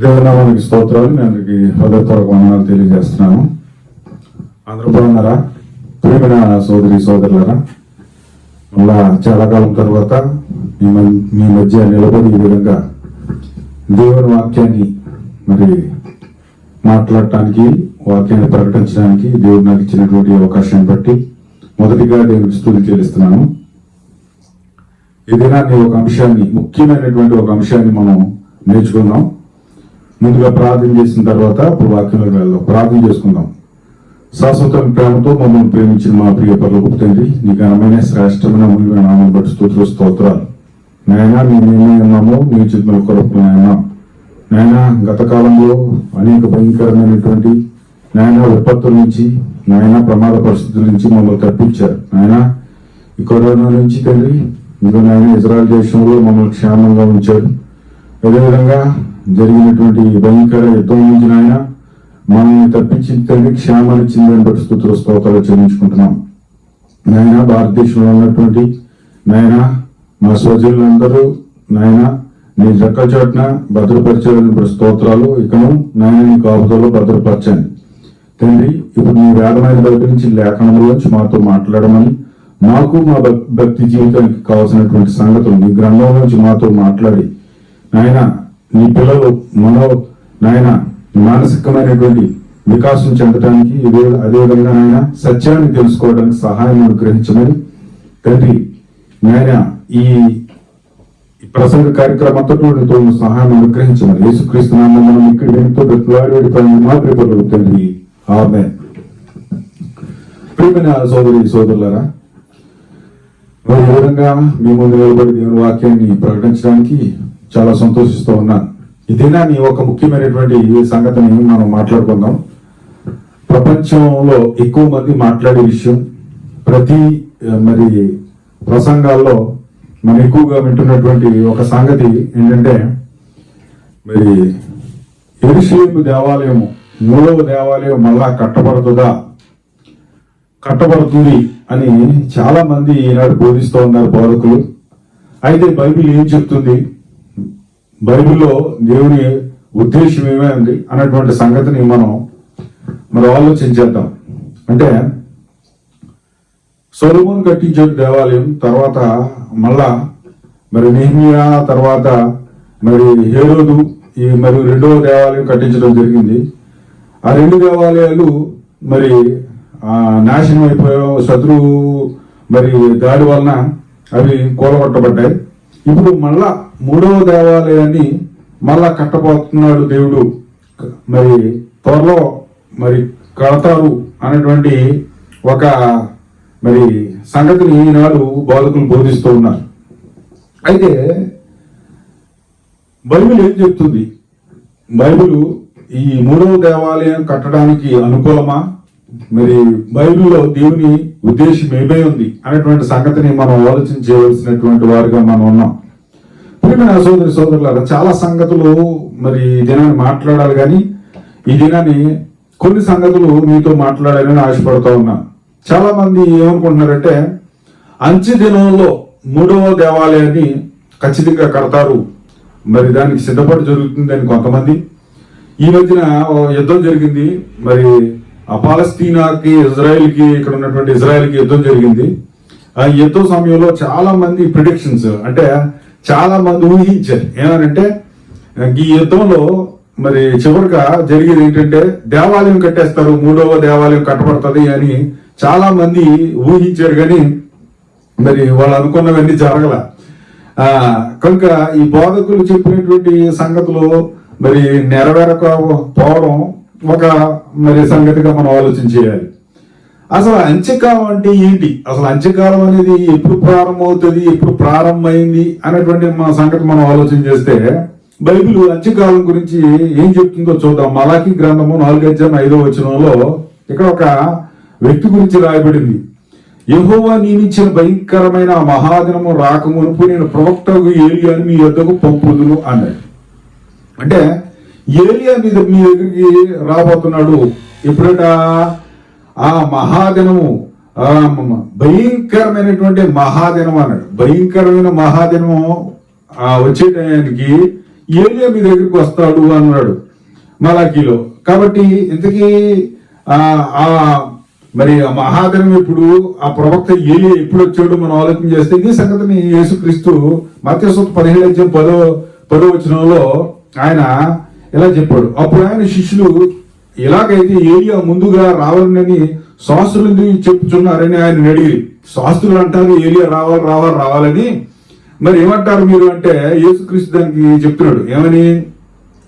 దేవునామానికి స్తోత్రాలు. నేను అందరికి హృదయపూర్వక వందనాలు తెలియజేస్తున్నాను. అందరూ బాగున్నారా? ప్రియమైన సోదరి సోదరులారా, మళ్ళా చాలా కాలం తర్వాత మీ మధ్య నిలబడి ఈ విధంగా దేవుని వాక్యాన్ని మరి మాట్లాడటానికి, వాక్యాన్ని ప్రకటించడానికి దేవుడు నాకు ఇచ్చినటువంటి అవకాశాన్ని బట్టి మొదటిగా దేవునికి స్తుతి చెల్లిస్తున్నాను. ఈ దినాన్ని ఒక అంశాన్ని, ముఖ్యమైనటువంటి ఒక అంశాన్ని మనం నేర్చుకుందాం. ముందుగా ప్రార్థన చేసిన తర్వాత ఇప్పుడు వాక్యంలోకి వెళ్దాం. ప్రార్థన చేసుకుందాం. శాశ్వత ప్రేమతో మమ్మల్ని ప్రేమించిన మా ప్రియ పరలోకపు తండ్రి, నీ ఘనమైన శ్రేష్టమైన అమూల్యమైన నామం బట్టి స్తోత్రాలు. నాయనా, మేమేమీ ఉన్నామో నీ చిత్తుల కొరకు నాయనా, గత కాలంలో అనేక భయంకరమైనటువంటి విపత్తుల నుంచి, ప్రమాద పరిస్థితుల నుంచి మమ్మల్ని తప్పించారు. ఈ కరోనా నుంచి తండ్రి, ఇంకా ఇజ్రాయెల్ దేశంలో మమ్మల్ని క్షేమంగా ఉంచారు. అదేవిధంగా జరిగినటువంటి భయంకర యుద్ధం నుంచి మనల్ని తప్పించి తండ్రి క్షేమాన్ని ఇచ్చిందని బట్టి స్తోత్రాలు చెల్లించుకుంటున్నాం. భారతదేశంలో ఉన్నటువంటి మా స్వజనులందరూ నీ రెక్క చోట్న భద్రపరిచాలని బట్టి స్తోత్రాలు. ఇకను నీ కాపుదలో భద్రపరచండి తండ్రి. ఇప్పుడు నీ వేదమైన బయట నుంచి లేఖనంలోంచి మాతో మాట్లాడమని, మాకు మా భక్తి జీవితానికి కావాల్సినటువంటి సంగతులు నీ గ్రంథం నుంచి మాతో మాట్లాడి నీ పిల్లలు మానసికమైనటువంటి వికాసం చెందడానికి, అదేవిధంగా సత్యాన్ని తెలుసుకోవడానికి సహాయం అనుగ్రహించమని తండ్రి, ఈ ప్రసంగ కార్యక్రమంతో సహాయం అనుగ్రహించమని యేసుక్రీస్తు నామమున మనం ఇక్కడ ఎంతో బ్రతులాడి మా ప్రియపరులు తండ్రి, ఆమేన్. ప్రియమైన సోదరి సోదరులారా, మరి ఈ విధంగా మీ ముందు నిలబడి దేవుని వాక్యాన్ని ప్రకటించడానికి చాలా సంతోషిస్తూ ఉన్నాను. ఈ దినాన్ని ఒక ముఖ్యమైనటువంటి సంగతిని మనం మాట్లాడుకుందాం. ప్రపంచంలో ఎక్కువ మంది మాట్లాడే విషయం, ప్రతి మరి ప్రసంగాల్లో మనం ఎక్కువగా వింటున్నటువంటి ఒక సంగతి ఏంటంటే, మరి యెరూషలేము దేవాలయము, 3వ దేవాలయం మళ్ళా కట్టబడుతుంది అని చాలా మంది ఈనాడు బోధిస్తూ ఉన్నారు బోధకులు. అయితే బైబిల్ ఏం చెప్తుంది, బైబిల్లో దేవుని ఉద్దేశం ఏమైంది అన్నటువంటి సంగతిని మనం ఆలోచించేద్దాం. అంటే సొలొమోను కట్టించే దేవాలయం తర్వాత మళ్ళా మరి నెహెమ్యా తర్వాత మరి హేరోదు ఈ మరి 2వ దేవాలయం కట్టించడం జరిగింది. ఆ 2 దేవాలయాలు మరి నాశనం అయిపోయావు, శత్రువు మరి దాడి వలన అవి కూలగొట్టబడ్డాయి. ఇప్పుడు మళ్ళా 3వ దేవాలయాన్ని మళ్ళా కట్టబోతున్నాడు దేవుడు. మరి త్వరలో మరి కడతారు అనేటువంటి ఒక మరి సంగతిని ఈనాడు బోధకులు బోధిస్తూ ఉన్నారు. అయితే బైబిల్ ఏం చెప్తుంది? బైబిల్ ఈ 3వ దేవాలయం కట్టడానికి అనుకూలమా, మరి బైబిల్లో దేవుని ఉద్దేశం ఏమై ఉంది అనేటువంటి సంగతిని మనం ఆలోచన చేయవలసినటువంటి వారుగా మనం ఉన్నాం. ప్రియమైన సోదరి సోదరులారా, చాలా సంగతులు మరి ఈ దినాన్ని మాట్లాడాలి, కానీ ఈ దినాన్ని కొన్ని సంగతులు మీతో మాట్లాడాలని ఆశపడుతూ ఉన్నాను. చాలా మంది ఏమనుకుంటున్నారంటే, అంచె దినంలో 3వ దేవాలయాన్ని ఖచ్చితంగా కడతారు, మరి దానికి సిద్ధపడి జరుగుతుంది అని కొంతమంది. ఈ మధ్యన యుద్ధం జరిగింది, మరి ఆ పాలస్తీనాకి ఇజ్రాయెల్కి, ఇక్కడ ఉన్నటువంటి ఇజ్రాయెల్కి యుద్ధం జరిగింది. ఆ యుద్ధం సమయంలో చాలా మంది ప్రిడిక్షన్స్, అంటే చాలా మంది ఊహించారు. ఏమనంటే ఈ యుద్ధంలో మరి చివరిగా జరిగేది ఏంటంటే దేవాలయం కట్టేస్తారు, 3వ దేవాలయం కట్టబడుతుంది అని చాలా మంది ఊహించారు. కానీ మరి వాళ్ళు అనుకున్నవన్నీ జరగల. కనుక ఈ బోధకులు చెప్పినటువంటి సంగతులు మరి నెరవేరకపోవడం ఒక మరి సంగతిగా మనం ఆలోచన చేయాలి. అసలు అంత్యకాలం అంటే ఏంటి, అసలు అంత్యకాలం అనేది ఎప్పుడు ప్రారంభమవుతుంది, ఎప్పుడు ప్రారంభమైంది అనేటువంటి మన సంగతి మనం ఆలోచన చేస్తే, బైబిల్ అంత్యకాలం గురించి ఏం చెప్తుందో చూద్దాం. మలాకి గ్రంథము 4:5 ఇక్కడ ఒక వ్యక్తి గురించి రాయబడింది. యెహోవా నియమించిన భయంకరమైన మహాదినము రాకమునుపు నేను ప్రవక్తకు ఏలియాను మీ యొద్దకు పంపుదును అన్నాడు. అంటే ఏలియా మీ దగ్గరికి రాబోతున్నాడు. ఎప్పుడట? ఆ మహాదినము, భయంకరమైనటువంటి మహాదినం అన్నాడు. భయంకరమైన మహాదినము వచ్చే టయానికి ఏలియా మీ దగ్గరికి వస్తాడు అన్నాడు మలాకీలో. కాబట్టి ఇంతకీ ఆ మరి ఆ మహాదినం ఎప్పుడు, ఆ ప్రవక్త ఏలియా ఎప్పుడు వచ్చాడు మనం ఆలోచన చేస్తే ఈ సంగతిని యేసుక్రీస్తు మత్తయి 17:10 ఆయన ఇలా చెప్పాడు. అప్పుడు ఆయన శిష్యులు, ఇలాగైతే ఏలియా ముందుగా రావాలని శాస్త్రులు చెప్పుచున్నారని ఆయన అడిగి, శాస్త్రులు అంటారు ఏలియా రావాలని, మరి ఏమంటారు మీరు అంటే యేసుక్రీస్తు దానికి చెప్తున్నాడు. ఏమని?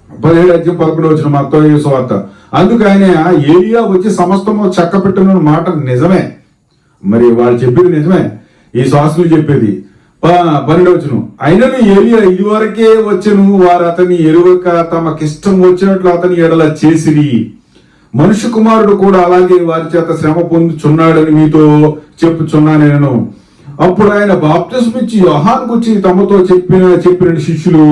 17:11 మత్తయి సువార్త. అందుకు ఆయన ఏలియా వచ్చి సమస్తము చక్క పెట్టిన మాట నిజమే, మరి వాళ్ళు చెప్పేది నిజమే, ఈ శాస్త్రులు చెప్పేది. 12 అయినను ఏలియా ఇదివరకే వచ్చెను, వారు అతని ఎరుగక తమకిష్టం వచ్చినట్లు అతని ఎడల చేసిరి. మనుష్య కుమారుడు కూడా అలాగే వారి చేత శ్రమ పొందుచున్నాడని మీతో చెప్పుచున్నా నేను. అప్పుడు ఆయన బాప్తిస్మిచ్చి యోహాను గురించి తమతో చెప్పిన శిష్యులు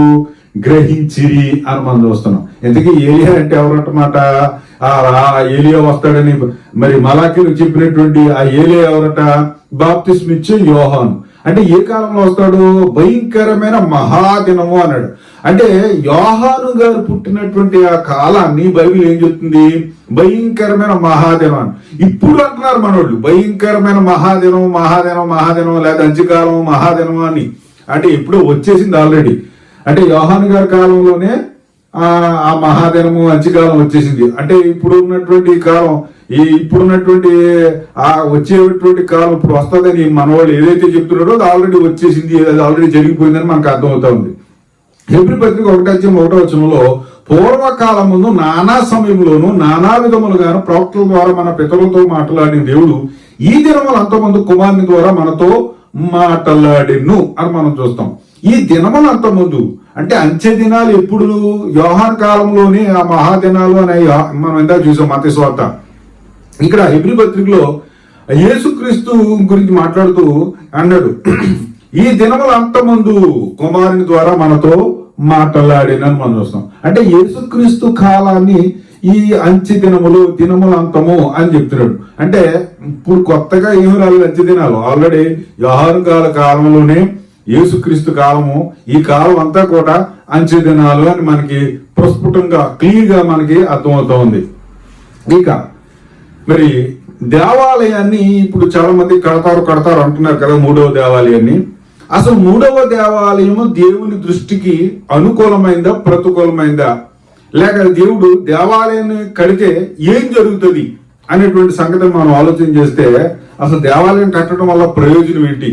గ్రహించిరి అని మనం చూస్తున్నాం. ఎందుకు ఏలియా అంటే ఎవరన్నమాట? ఆ ఏలియా వస్తాడని మరి మలాకీలు చెప్పినటువంటి ఆ ఏలియా ఎవరట? బాప్తిస్మిచ్చే యోహాను. అంటే ఏ కాలంలో వస్తాడు? భయంకరమైన మహాదినము అన్నాడు. అంటే యోహాను గారు పుట్టినటువంటి ఆ కాలాన్ని బైబిల్ ఏం చెప్తుంది? భయంకరమైన మహాదినం. ఇప్పుడు అంటున్నారు మనోళ్ళు భయంకరమైన మహాదినం లేదా అంత్యకాలం మహాదినం అని. అంటే ఎప్పుడో వచ్చేసింది ఆల్రెడీ. అంటే యోహాను గారి కాలంలోనే ఆ మహాదినము అంత్యకాలం వచ్చేసింది. అంటే ఇప్పుడున్నటువంటి కాలం, ఇప్పుడున్నటువంటి ఆ వచ్చేటువంటి కాలం ఇప్పుడు వస్తుందని మన వాళ్ళు ఏదైతే చెప్తున్నారో అది ఆల్రెడీ వచ్చేసింది, అది ఆల్రెడీ జరిగిపోయిందని మనకు అర్థమవుతా ఉంది. హెబ్రీ పత్రిక 1:1 పూర్వకాలం ముందు నానా సమయంలోనూ నానా విధములుగాను ప్రవక్తల ద్వారా మన పితరులతో మాట్లాడిన దేవుడు ఈ దినములు అంతమంది కుమారుని ద్వారా మనతో మాట్లాడిను అని మనం చూస్తాం. ఈ దినములు అంతమందు అంటే అంచె దినాలు ఎప్పుడు? యోహాను కాలంలోనే ఆ మహాదినాలు అని మనం ఇందాక చూసాం మత్తయి సువార్త. ఇక్కడ హెబ్రీ పత్రికలో యేసుక్రీస్తు గురించి మాట్లాడుతూ అన్నాడు, ఈ దినములు అంతమందు కుమారుని ద్వారా మనతో మాట్లాడినని మనం చూస్తాం. అంటే యేసుక్రీస్తు కాలాన్ని ఈ అంచె దినములు అంతము అని చెప్తున్నాడు. అంటే ఇప్పుడు కొత్తగా ఏమి రాలేదు అంచె దినాలు, ఆల్రెడీ యోహాను కాలంలోనే యేసుక్రీస్తు కాలము, ఈ కాలం అంతా కూడా అంచె దినాలు అని మనకి ప్రస్ఫుటంగా క్లియర్ గా మనకి అర్థమవుతా ఉంది. ఇక మరి దేవాలయాన్ని ఇప్పుడు చాలా మంది కడతారు అంటున్నారు కదా, 3వ దేవాలయాన్ని. అసలు 3వ దేవాలయము దేవుని దృష్టికి అనుకూలమైందా ప్రతికూలమైందా, లేక దేవుడు దేవాలయాన్ని కడితే ఏం జరుగుతుంది అనేటువంటి సంగతిని మనం ఆలోచన చేస్తే అసలు దేవాలయం కట్టడం వల్ల ప్రయోజనం ఏంటి?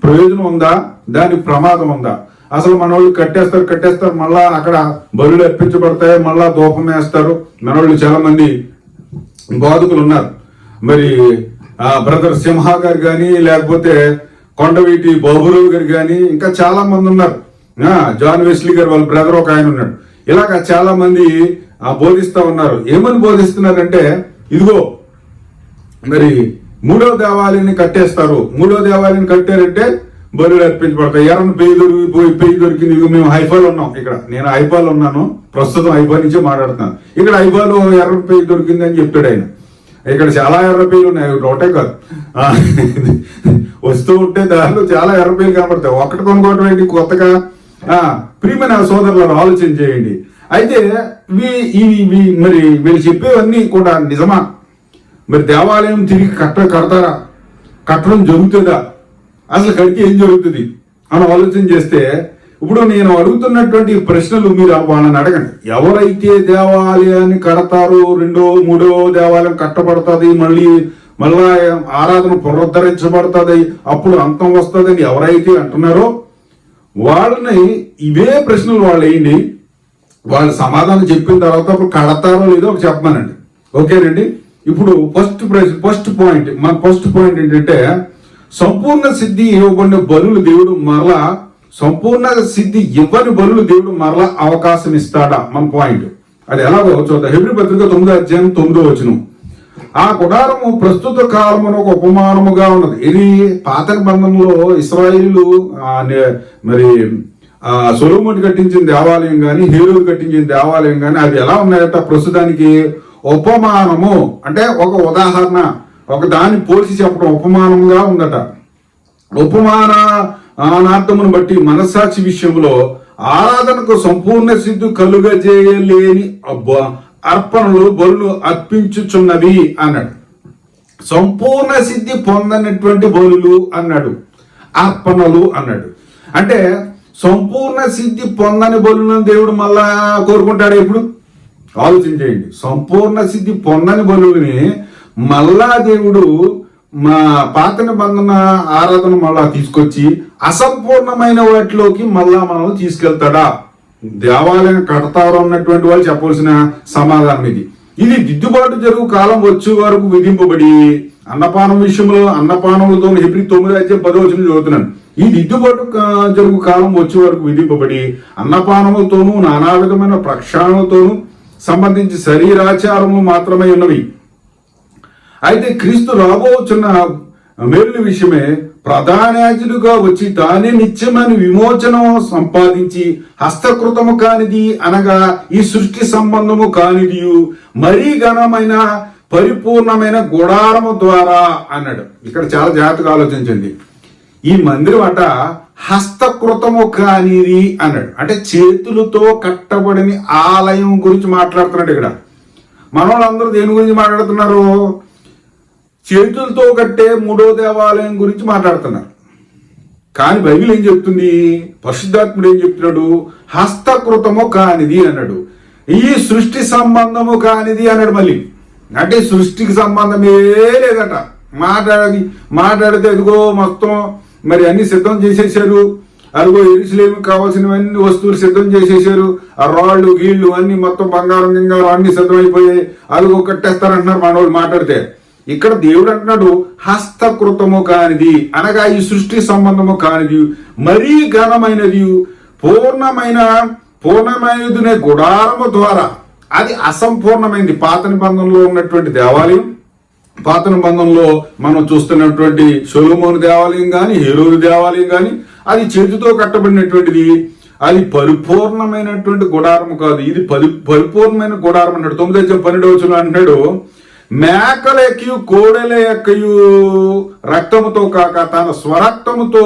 ప్రయోజనం ఉందా? దానికి ప్రమాదం ఉందా? అసలు మన వాళ్ళు కట్టేస్తారు, మళ్ళా అక్కడ బలులు అర్పించబడతాయి, మళ్ళా ధూపం వేస్తారు. మన వాళ్ళు చాలా మంది బోధకులు ఉన్నారు. మరి బ్రదర్ సింహ గారు కానీ, లేకపోతే కొండవీటి బాబురావు గారు కానీ, ఇంకా చాలా మంది ఉన్నారు. జాన్ వెస్లీ గారు వాళ్ళ బ్రదర్ ఒక ఆయన ఉన్నాడు. ఇలాగ చాలా మంది బోధిస్తా ఉన్నారు. ఏమని బోధిస్తున్నారంటే, ఇదిగో మరి 3వ దేవాలయాన్ని కట్టేస్తారు, 3వ దేవాలయాన్ని కట్టారంటే బలులు అర్పించబడతాయి. ఎర్రని పెయ్యి దొరికింది. మేము హైఫాలో ఉన్నాం, ఇక్కడ నేను హైఫాలో ఉన్నాను, ప్రస్తుతం హైఫా నుంచే మాట్లాడుతున్నాను. ఇక్కడ హైఫాలో ఎర్రని పెయ్యి దొరికింది అని చెప్తాడు ఆయన. ఇక్కడ చాలా ఎర్రపేలు ఉన్నాయి, ఒకటే కాదు, వస్తూ ఉంటే దానిలో చాలా ఎర్రపేలు కనబడతాయి. ఒకటి కొనుక్కోవడం ఏంటి కొత్తగా? ప్రియమైన సోదరులను ఆలోచన చేయండి. అయితే మరి వీళ్ళు చెప్పేవన్నీ కూడా నిజమా? మరి దేవాలయం తిరిగి కడతారా? కట్టడం జరుగుతుందా? అసలు కడితే ఏం జరుగుతుంది అని ఆలోచన చేస్తే, ఇప్పుడు నేను అడుగుతున్నటువంటి ప్రశ్నలు మీరు వాళ్ళని అడగండి. ఎవరైతే దేవాలయాన్ని కడతారో, 2వ 3వ దేవాలయం కట్టబడుతుంది, మళ్ళా ఆరాధన పునరుద్ధరించబడుతుంది, అప్పుడు అంతం వస్తుందని ఎవరైతే అంటున్నారో వాళ్ళని ఇవే ప్రశ్నలు వాళ్ళు వేయండి. వాళ్ళు సమాధానం చెప్పిన తర్వాత అప్పుడు కడతారో లేదో ఒక చెప్పమానండి. ఓకేనండి. ఇప్పుడు ఫస్ట్ పాయింట్ ఏంటంటే, సంపూర్ణ సిద్ధి ఇవ్వబడిన బలులు దేవుడు మరలా అవకాశం ఇస్తాడా? మన పాయింట్ అది ఎలాగో చూద్దాం. హెబ్రీ పత్రిక 9:9 ఆ గుడారము ప్రస్తుత కాలమున ఒక ఉపమానముగా ఉన్నది. ఇది పాత నిబంధనలో ఇశ్రాయేలు మరి సొలొమోను కట్టించిన దేవాలయం కానీ, హేరోదు కట్టించిన దేవాలయం కానీ అవి ఎలా ఉన్నాయట? ప్రస్తుతానికి ఉపమానము అంటే ఒక ఉదాహరణ, ఒక దాన్ని పోల్చి చెప్పడం ఉపమానంగా ఉందట. ఉపమానార్థమును బట్టి మనస్సాక్షి విషయంలో ఆరాధనకు సంపూర్ణ సిద్ధి కలుగజేయలేని అర్పణలు బలులు అర్పించుచున్నవి అన్నాడు. సంపూర్ణ సిద్ధి పొందనటువంటి బలులు అన్నాడు, అర్పణలు అన్నాడు. అంటే సంపూర్ణ సిద్ధి పొందని బలులను దేవుడు మళ్ళా కోరుకుంటాడు. ఇప్పుడు ఆలోచించేయండి, సంపూర్ణ సిద్ధి పొందని బలుని మళ్ళా దేవుడు మా పాత నిబంధన ఆరాధన మళ్ళా తీసుకొచ్చి అసంపూర్ణమైన వాటిలోకి మళ్ళా మనం తీసుకెళ్తాడా? దేవాలయం కడతారు అన్నటువంటి వాళ్ళు చెప్పవలసిన సమాధానం ఇది. ఇది దిద్దుబాటు జరుగు కాలం వచ్చే వరకు విధింపబడి, అన్నపానం విషయంలో అన్నపానములతో హెబ్రీ 9:10 చదువుతున్నాను. ఈ దిద్దుబాటు జరుగు కాలం వచ్చే వరకు విధింపబడి అన్నపానములతోనూ నానా విధమైన ప్రక్షాళనతోనూ సంబంధించి శరీరాచారములు మాత్రమే ఉన్నవి. అయితే క్రీస్తు రాబోచున్న మేలు విషయమే ప్రధానాజులుగా వచ్చి తానే నిత్యమైన విమోచనం సంపాదించి హస్తకృతము కానిది అనగా ఈ సృష్టి సంబంధము కానిది మరీ ఘనమైన పరిపూర్ణమైన గుడారము ద్వారా అన్నాడు. ఇక్కడ చాలా జాగ్రత్తగా ఆలోచించండి. ఈ మందిరం అట హస్తకృతము కానిది అన్నాడు. అంటే చేతులతో కట్టబడిన ఆలయం గురించి మాట్లాడుతున్నాడు. ఇక్కడ మన వాళ్ళందరూ దేని గురించి మాట్లాడుతున్నారు? చేతులతో కట్టే మూడో దేవాలయం గురించి మాట్లాడుతున్నారు. కానీ బైబిల్ ఏం చెప్తుంది? పరిశుద్ధాత్ముడు ఏం చెప్తున్నాడు? హస్తకృతము కానిది అన్నాడు. ఈ సృష్టి సంబంధము కానిది అన్నాడు. మళ్ళీ అంటే సృష్టికి సంబంధమే లేదట. మాట్లాడితే ఎదుగో మొత్తం మరి అన్ని సిద్ధం చేసేసారు, అదిగో యెరూషలేముకి కావాల్సినవన్నీ వస్తువులు సిద్ధం చేసేసారు, ఆ రాళ్ళు గీళ్లు అన్ని మొత్తం బంగారం గింగారం అన్ని సిద్ధమైపోయాయి, అదిగో కట్టేస్తారంటున్నారు మనోళ్ళు మాట్లాడితే. ఇక్కడ దేవుడు అంటున్నాడు హస్తకృతము కానిది అనగా ఈ సృష్టి సంబంధము కానిది మరీ ఘనమైనది పూర్ణమైనదినే గుడారము ద్వారా. అది అసంపూర్ణమైంది. పాత నిబంధనలో ఉన్నటువంటి దేవాలయం, పాత నిబంధనలో మనం చూస్తున్నటువంటి సొలొమోను దేవాలయం కానీ హేరోదు దేవాలయం కానీ అది చేతితో కట్టబడినటువంటిది. అది పరిపూర్ణమైనటువంటి గుడారము కాదు, ఇది పరిపూర్ణమైన గుడారం అన్నాడు. 9:12 అంటున్నాడు, మేకల ఎక్కయు కోడెల ఎక్కయు రక్తముతో కాక తన స్వరక్తముతో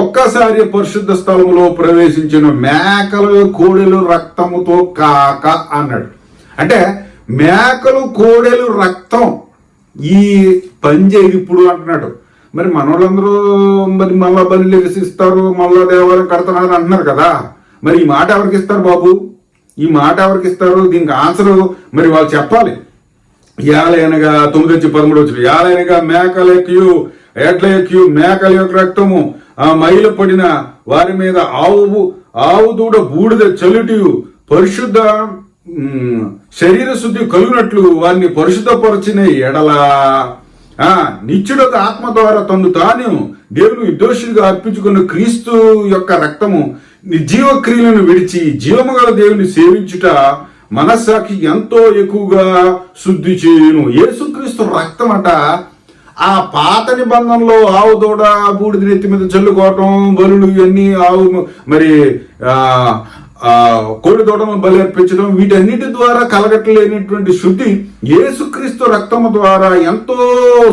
ఒక్కసారి పరిశుద్ధ స్థలములో ప్రవేశించిన మేకలు కోడెలు రక్తముతో కాక అన్నాడు. అంటే మేకలు కోడెలు రక్తం ఈ పని చేయదు ఇప్పుడు అంటున్నాడు. మరి మనోళ్ళందరూ మరి మళ్ళా బలి ఇస్తారు, మళ్ళా దేవాలయం కడతానని అంటున్నారు కదా. మరి ఈ మాట ఎవరికి ఇస్తారు బాబు? ఈ మాట ఎవరికి ఇస్తారు? దీనికి ఆన్సర్ మరి వాళ్ళు చెప్పాలి. యాలైనగా 9:13 యాలైనగా మేకల ఎక్కయు ఎడ్ల ఎక్కయు మేకల యొక్క రక్తము ఆ మైల పడిన వారి మీద ఆవు దూడ బూడిద చలుటియు పరిశుద్ధ శరీర శుద్ధి కలుగునట్లు వారిని పరిశుద్ధపరచిన ఎడల నిత్యుడొక ఆత్మ ద్వారా తను తాను దేవుని నిర్దోషులుగా అర్పించుకున్న క్రీస్తు యొక్క రక్తము నిర్జీవక్రియలను విడిచి జీవము గల దేవుని సేవించుట మనస్సాక్షి ఎంతో ఎక్కువగా శుద్ధి చేయును. యేసుక్రీస్తు రక్తం అట ఆ పాత నిబంధనలో ఆవు దూడ బూడిద నెత్తి మీద చల్లుకోవటం, బలులు ఇవన్నీ ఆవు మరి కోడి దూడను బలి అర్పించడం, వీటన్నిటి ద్వారా కలగట్లేనటువంటి శుద్ధి యేసుక్రీస్తు రక్తము ద్వారా ఎంతో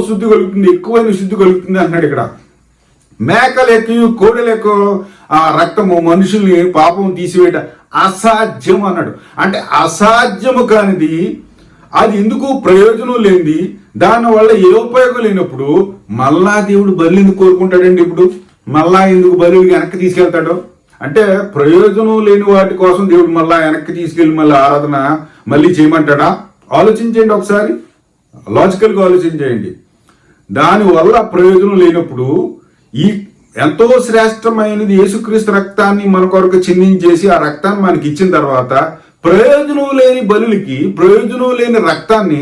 శుద్ధి కలుగుతుంది, ఎక్కువైన శుద్ధి కలుగుతుంది అంటున్నాడు. ఇక్కడ మేకలెక్కి కోడెలకు ఆ రక్తము మనుషుల్ని పాపం తీసివేయట అసాధ్యం అన్నాడు. అంటే అసాధ్యము కానిది, అది ఎందుకు ప్రయోజనం లేనిది, దానివల్ల ఏ ఉపయోగం లేనప్పుడు మళ్ళా దేవుడు బలి ఎందుకు కోరుకుంటాడండి? ఇప్పుడు మళ్ళా ఎందుకు బలి వెనక్కి తీసుకెళ్తాడు? అంటే ప్రయోజనం లేని వాటి కోసం దేవుడు మళ్ళా వెనక్కి తీసుకెళ్లి మళ్ళీ ఆరాధన మళ్ళీ చేయమంటాడా? ఆలోచించండి ఒకసారి, లాజికల్గా ఆలోచించేయండి. దానివల్ల ప్రయోజనం లేనప్పుడు ఈ ఎంతో శ్రేష్టమైనది యేసుక్రీస్తు రక్తాన్ని మన కొరకు చిందించేసి ఆ రక్తాన్ని మనకి ఇచ్చిన తర్వాత ప్రయోజనం లేని బలులకి, ప్రయోజనం లేని రక్తాన్ని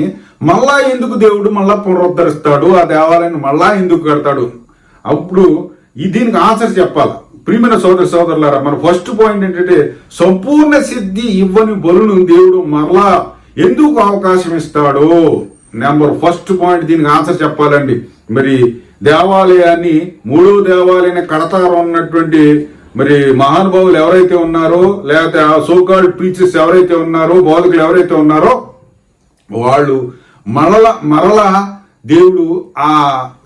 మళ్ళా ఎందుకు దేవుడు మళ్ళా పునరుద్ధరిస్తాడు? ఆ దేవాలయాన్ని మళ్ళా ఎందుకు కడతాడు? అప్పుడు దీనికి ఆన్సర్ చెప్పాలి. ప్రియమైన సోదరులారా, మన ఫస్ట్ పాయింట్ ఏంటంటే సంపూర్ణ సిద్ధి ఇవ్వని బలును దేవుడు మరలా ఎందుకు అవకాశం ఇస్తాడు? ఫస్ట్ పాయింట్ దీనికి ఆన్సర్ చెప్పాలండి. మరి దేవాలయాన్ని మూడో దేవాలయాన్ని కడతారు అన్నటువంటి మరి మహానుభావులు ఎవరైతే ఉన్నారో, లేకపోతే ఆ సోకాల్డ్ ప్రీచర్స్ ఎవరైతే ఉన్నారో, బోధకులు ఎవరైతే ఉన్నారో, వాళ్ళు మరలా దేవుడు ఆ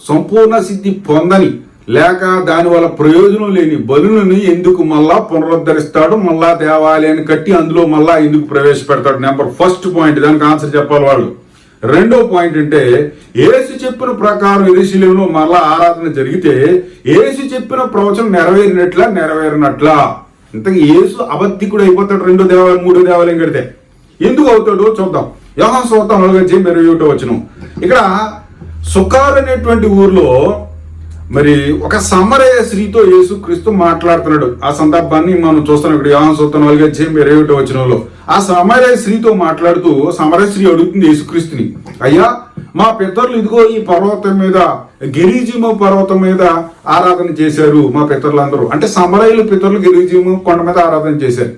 సంపూర్ణ సిద్ధి పొందని లేక దానివల్ల ప్రయోజనం లేని బలులను ఎందుకు మళ్ళా పునరుద్ధరిస్తాడు, మళ్ళా దేవాలయాన్ని కట్టి అందులో మళ్ళా ఎందుకు ప్రవేశపెడతాడు? నెంబర్ ఫస్ట్ పాయింట్, దానికి ఆన్సర్ చెప్పాలి వాళ్ళు. రెండో పాయింట్ అంటే యేసు చెప్పిన ప్రకారం యెరూషలేములో మళ్ళా ఆరాధన జరిగితే యేసు చెప్పిన ప్రవచనం నెరవేరినట్లా. ఇంతకీ యేసు అబద్ధికుడు అయిపోతాడు రెండో దేవాలయం మూడో దేవాలయం కడితే. ఎందుకు అవుతాడు చూద్దాం. యోహాను సువార్త 4:21. ఇక్కడ సుకార్ అనేటువంటి ఊర్లో మరి ఒక సమరయ స్త్రీతో యేసు క్రీస్తు మాట్లాడుతున్నాడు. ఆ సందర్భాన్ని మనం చూస్తున్నాం ఇక్కడ యోహాను సువార్త 4:21. ఆ సమరయ స్త్రీతో మాట్లాడుతూ సమరయ స్త్రీ అడుగుతుంది యేసుక్రీస్తుని, అయ్యా మా పితరులు ఇదిగో ఈ పర్వతం మీద గెరిజీము పర్వతం మీద ఆరాధన చేశారు మా పితరులందరూ. అంటే సమరయులు పితరులు గెరిజీము కొండ మీద ఆరాధన చేశారు.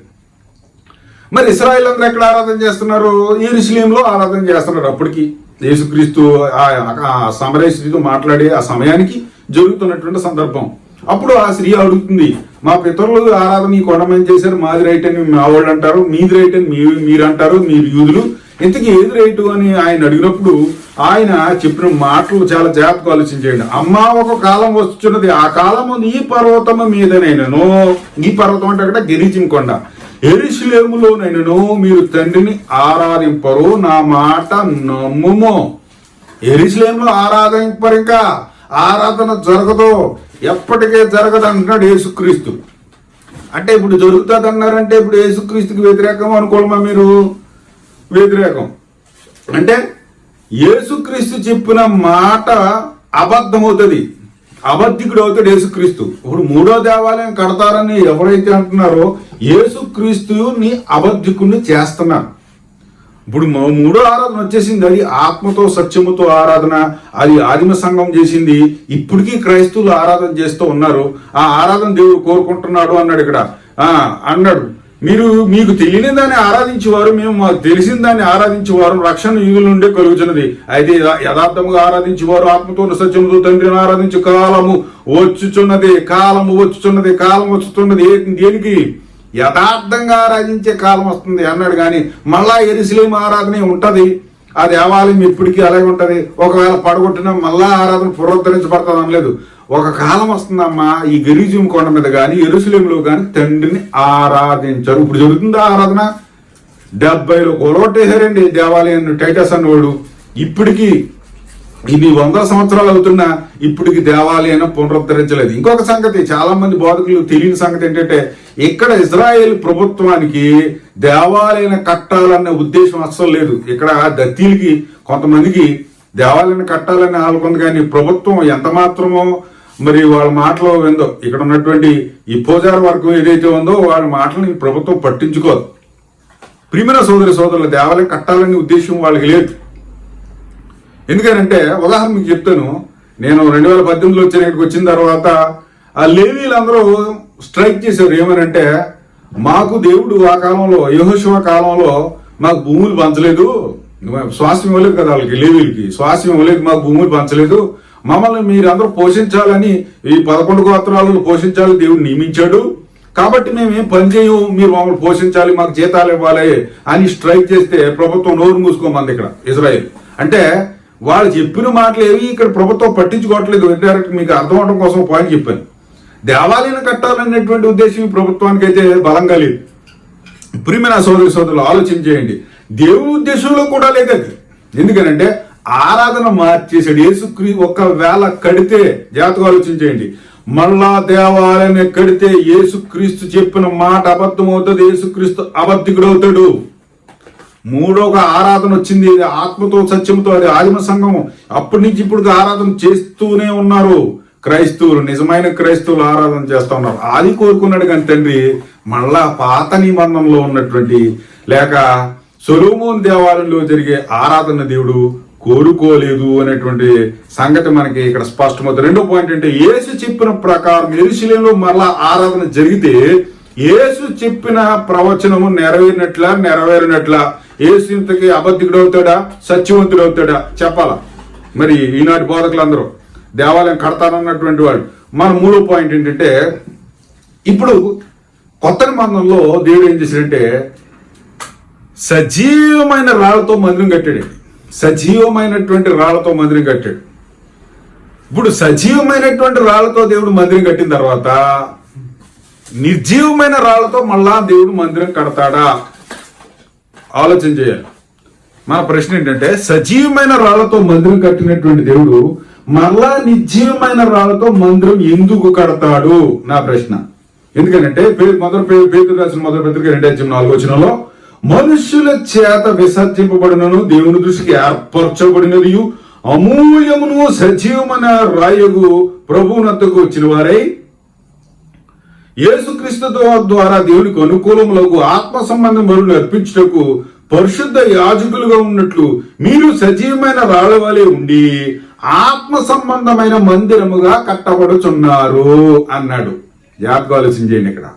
మరి ఇశ్రాయేల్ అందరూ ఎక్కడ ఆరాధన చేస్తున్నారు? యెరూషలేములో ఆరాధన చేస్తున్నారు. అప్పటికి యేసుక్రీస్తు ఆ సమరయ స్త్రీతో మాట్లాడే ఆ సమయానికి జరుగుతున్నటువంటి సందర్భం. అప్పుడు ఆ స్త్రీ అడుగుతుంది, మా పితరులు ఆరాధన ఈ కొండ మీద చేశారు, మాది రైట్ అని మా వాళ్ళు అంటారు, మీది రైట్ అని మీరు అంటారు, మీరు యూదులు, ఇంతకీ ఏది రైటు అని ఆయన అడిగినప్పుడు ఆయన చెప్పిన మాటలు చాలా జాగ్రత్తగా ఆలోచించండి. అమ్మా ఒక కాలం వస్తున్నది, ఆ కాలము ఈ పర్వతము మీదనైనను, ఈ పర్వతం అంటే అక్కడ గెరిజిం కొండ, యెరూషలేములోనైనను మీరు తండ్రిని ఆరాధింపరు, నా మాట నమ్ముము. యెరూషలేములో ఆరాధింపరు, ఇంకా ఆరాధన జరగదు, ఎప్పటికే జరగదు అంటున్నాడు యేసుక్రీస్తు. అంటే ఇప్పుడు జరుగుతుంది అన్నారంటే ఇప్పుడు యేసుక్రీస్తుకి వ్యతిరేకం అనుకోవడమా మీరు? వ్యతిరేకం అంటే యేసుక్రీస్తు చెప్పిన మాట అబద్ధం అవుతుంది, అబద్ధికుడు అవుతాడు యేసుక్రీస్తు. ఇప్పుడు మూడో దేవాలయం కడతారని ఎవరైతే అంటున్నారో యేసుక్రీస్తుని అబద్ధికుడిని చేస్తున్నారు. ఇప్పుడు మూడో ఆరాధన వచ్చేసింది, అది ఆత్మతో సత్యముతో ఆరాధన, అది ఆదిమ సంఘం చేసింది. ఇప్పటికీ క్రైస్తవులు ఆరాధన చేస్తూ ఉన్నారు. ఆ ఆరాధన దేవుడు కోరుకుంటున్నాడు అన్నాడు ఇక్కడ. అన్నాడు, మీకు తెలియని దాన్ని ఆరాధించేవారు, మేము మాకు తెలిసిన దాన్ని ఆరాధించేవారు రక్షణ యూదుల నుండే కలుగుతున్నది. అయితే యథార్థముగా ఆరాధించేవారు ఆత్మతో సత్యముతో తండ్రిని ఆరాధించే కాలము వచ్చుచున్నది, కాలం వచ్చుతున్నది. దేనికి? యథార్థంగా ఆరాధించే కాలం వస్తుంది అన్నాడు. కానీ మళ్ళా యెరూషలేము ఆరాధన ఉంటది, ఆ దేవాలయం ఇప్పటికీ అలాగే ఉంటది. ఒకవేళ పడగొట్టినా మళ్ళా ఆరాధన పునరుద్ధరించబడుతుంది అనలేదు. ఒక కాలం వస్తుందమ్మా ఈ గెరిజీము కొండ మీద కానీ యెరూషలేములో కానీ తండ్రిని ఆరాధించరు. ఇప్పుడు జరుగుతుంది ఆరాధన. 70లో కొలగొట్టేశారండి దేవాలయాన్ని టైటస్ అన్నవాడు. ఇప్పటికీ ఇది 100 సంవత్సరాలు అవుతున్నా ఇప్పటికి దేవాలయాన్ని పునరుద్ధరించలేదు. ఇంకొక సంగతి, చాలా మంది బోధకులు తెలియని సంగతి ఏంటంటే ఇక్కడ ఇజ్రాయేల్ ప్రభుత్వానికి దేవాలయాన్ని కట్టాలనే ఉద్దేశం అస్సలు లేదు. ఇక్కడ దత్తీలకి కొంతమందికి దేవాలయాన్ని కట్టాలని ఆలుకుంది, కానీ ప్రభుత్వం ఎంత మాత్రమో మరి వాళ్ళ మాటలో విందో. ఇక్కడ ఉన్నటువంటి ఈ పూజార వర్గం ఏదైతే ఉందో వాళ్ళ మాటలను ప్రభుత్వం పట్టించుకోదు. ప్రియమైన సోదరుల దేవాలయం కట్టాలనే ఉద్దేశం వాళ్ళకి లేదు. ఎందుకంటే ఉదాహరణ మీకు చెప్తాను. నేను 2018లో ఇక్కడికి వచ్చిన తర్వాత ఆ లేవీలందరూ స్ట్రైక్ చేశారు. ఏమనంటే మాకు దేవుడు ఆ కాలంలో యెహోషువ కాలంలో మాకు భూములు పంచలేదు, స్వాస్థ్యం ఇవ్వలేదు కదా వాళ్ళకి, లేవీలకి స్వాస్థ్యం ఇవ్వలేదు, మాకు భూములు పంచలేదు, మమ్మల్ని మీరందరూ పోషించాలని ఈ 11 గోత్రాలను పోషించాలని దేవుడు నియమించాడు, కాబట్టి మేమేం పని చేయము, మీరు మమ్మల్ని పోషించాలి, మాకు జీతాలు ఇవ్వాలి అని స్ట్రైక్ చేస్తే ప్రభుత్వం నోరు మూసుకోమంది ఇక్కడ ఇజ్రాయెల్. అంటే వాళ్ళు చెప్పిన మాటలు ఏవి ఇక్కడ ప్రభుత్వం పట్టించుకోవట్లేదు. ఇండైరెక్ట్ మీకు అర్థం అవడం కోసం పాయింట్ చెప్పాను. దేవాలయాన్ని కట్టాలనేటువంటి ఉద్దేశం ఈ ప్రభుత్వానికి అయితే బలంగా లేదు. ప్రియమైన సోదరులు ఆలోచన చేయండి, దేవుని ఉద్దేశంలో కూడా లేదు అది. ఎందుకనంటే ఆరాధన మార్చేసాడు యేసుక్రీస్తు. ఒకవేళ కడితే జాగ్రత్తగా ఆలోచన చేయండి, మళ్ళా దేవాలయాన్ని కడితే యేసుక్రీస్తు చెప్పిన మాట అబద్ధం అవుతుంది, యేసుక్రీస్తు అబద్ధికుడు అవుతాడు. మూడోక ఆరాధన వచ్చింది, ఆత్మతో సత్యంతో, అది ఆదిమ సంఘం. అప్పటి నుంచి ఇప్పుడు ఆరాధన చేస్తూనే ఉన్నారు క్రైస్తవులు, నిజమైన క్రైస్తవులు ఆరాధన చేస్తూ ఉన్నారు. అది కోరుకున్నాడు కానీ తండ్రి మళ్ళా పాత నిబంధనలో ఉన్నటువంటి లేక సొలొమోను దేవాలయంలో జరిగే ఆరాధన దేవుడు కోరుకోలేదు అనేటువంటి సంగతి మనకి ఇక్కడ స్పష్టమవుతుంది. రెండో పాయింట్ అంటే యేసు చెప్పిన ప్రకారం యెరూషలేములో మరలా ఆరాధన జరిగితే యేసు చెప్పిన ప్రవచనము నెరవేరినట్లా యేసు ఇంతకి అబద్ధికుడు అవుతాడా సత్యవంతుడు అవుతాడా చెప్పాలా? మరి ఈనాటి బోధకులందరూ దేవాలయం కడతానన్నటువంటి వాడు. మన మూడో పాయింట్ ఏంటంటే ఇప్పుడు కొత్త నిబంధనలో దేవుడు ఏం చేశాడంటే సజీవమైన రాళ్లతో మందిరం కట్టాడు. సజీవమైనటువంటి రాళ్లతో మందిరం కట్టాడు. ఇప్పుడు సజీవమైనటువంటి రాళ్లతో దేవుడు మందిరం కట్టిన తర్వాత నిర్జీవమైన రాళ్లతో మళ్ళా దేవుడు మందిరం కడతాడా? ఆలోచన చేయాలి. మన ప్రశ్న ఏంటంటే, సజీవమైన రాళ్లతో మందిరం కట్టినటువంటి దేవుడు మళ్ళా నిర్జీవమైన రాళ్లతో మందిరం ఎందుకు కడతాడు? నా ప్రశ్న. ఎందుకంటే పేతురు రాసిన మొదటి పత్రిక 2:4 మనుష్యుల చేత విసర్జింపబడినను దేవుని దృష్టికి ఏర్పరచబడినది అమూల్యమును సజీవమైన రాయగు ప్రభువునద్దకు వచ్చిన వారై యేసుక్రీస్తు ద్వారా దేవునికి అనుకూలములకు ఆత్మ సంబంధం బలులు అర్పించుటకు పరిశుద్ధ యాజకులుగా ఉన్నట్లు మీరు సజీవమైన రాళ్ల వలె ఉండి ఆత్మ సంబంధమైన మందిరముగా కట్టబడుచున్నారు అన్నాడు. జాగ్రత్తగా ఆలోచన చేయండి. ఇక్కడ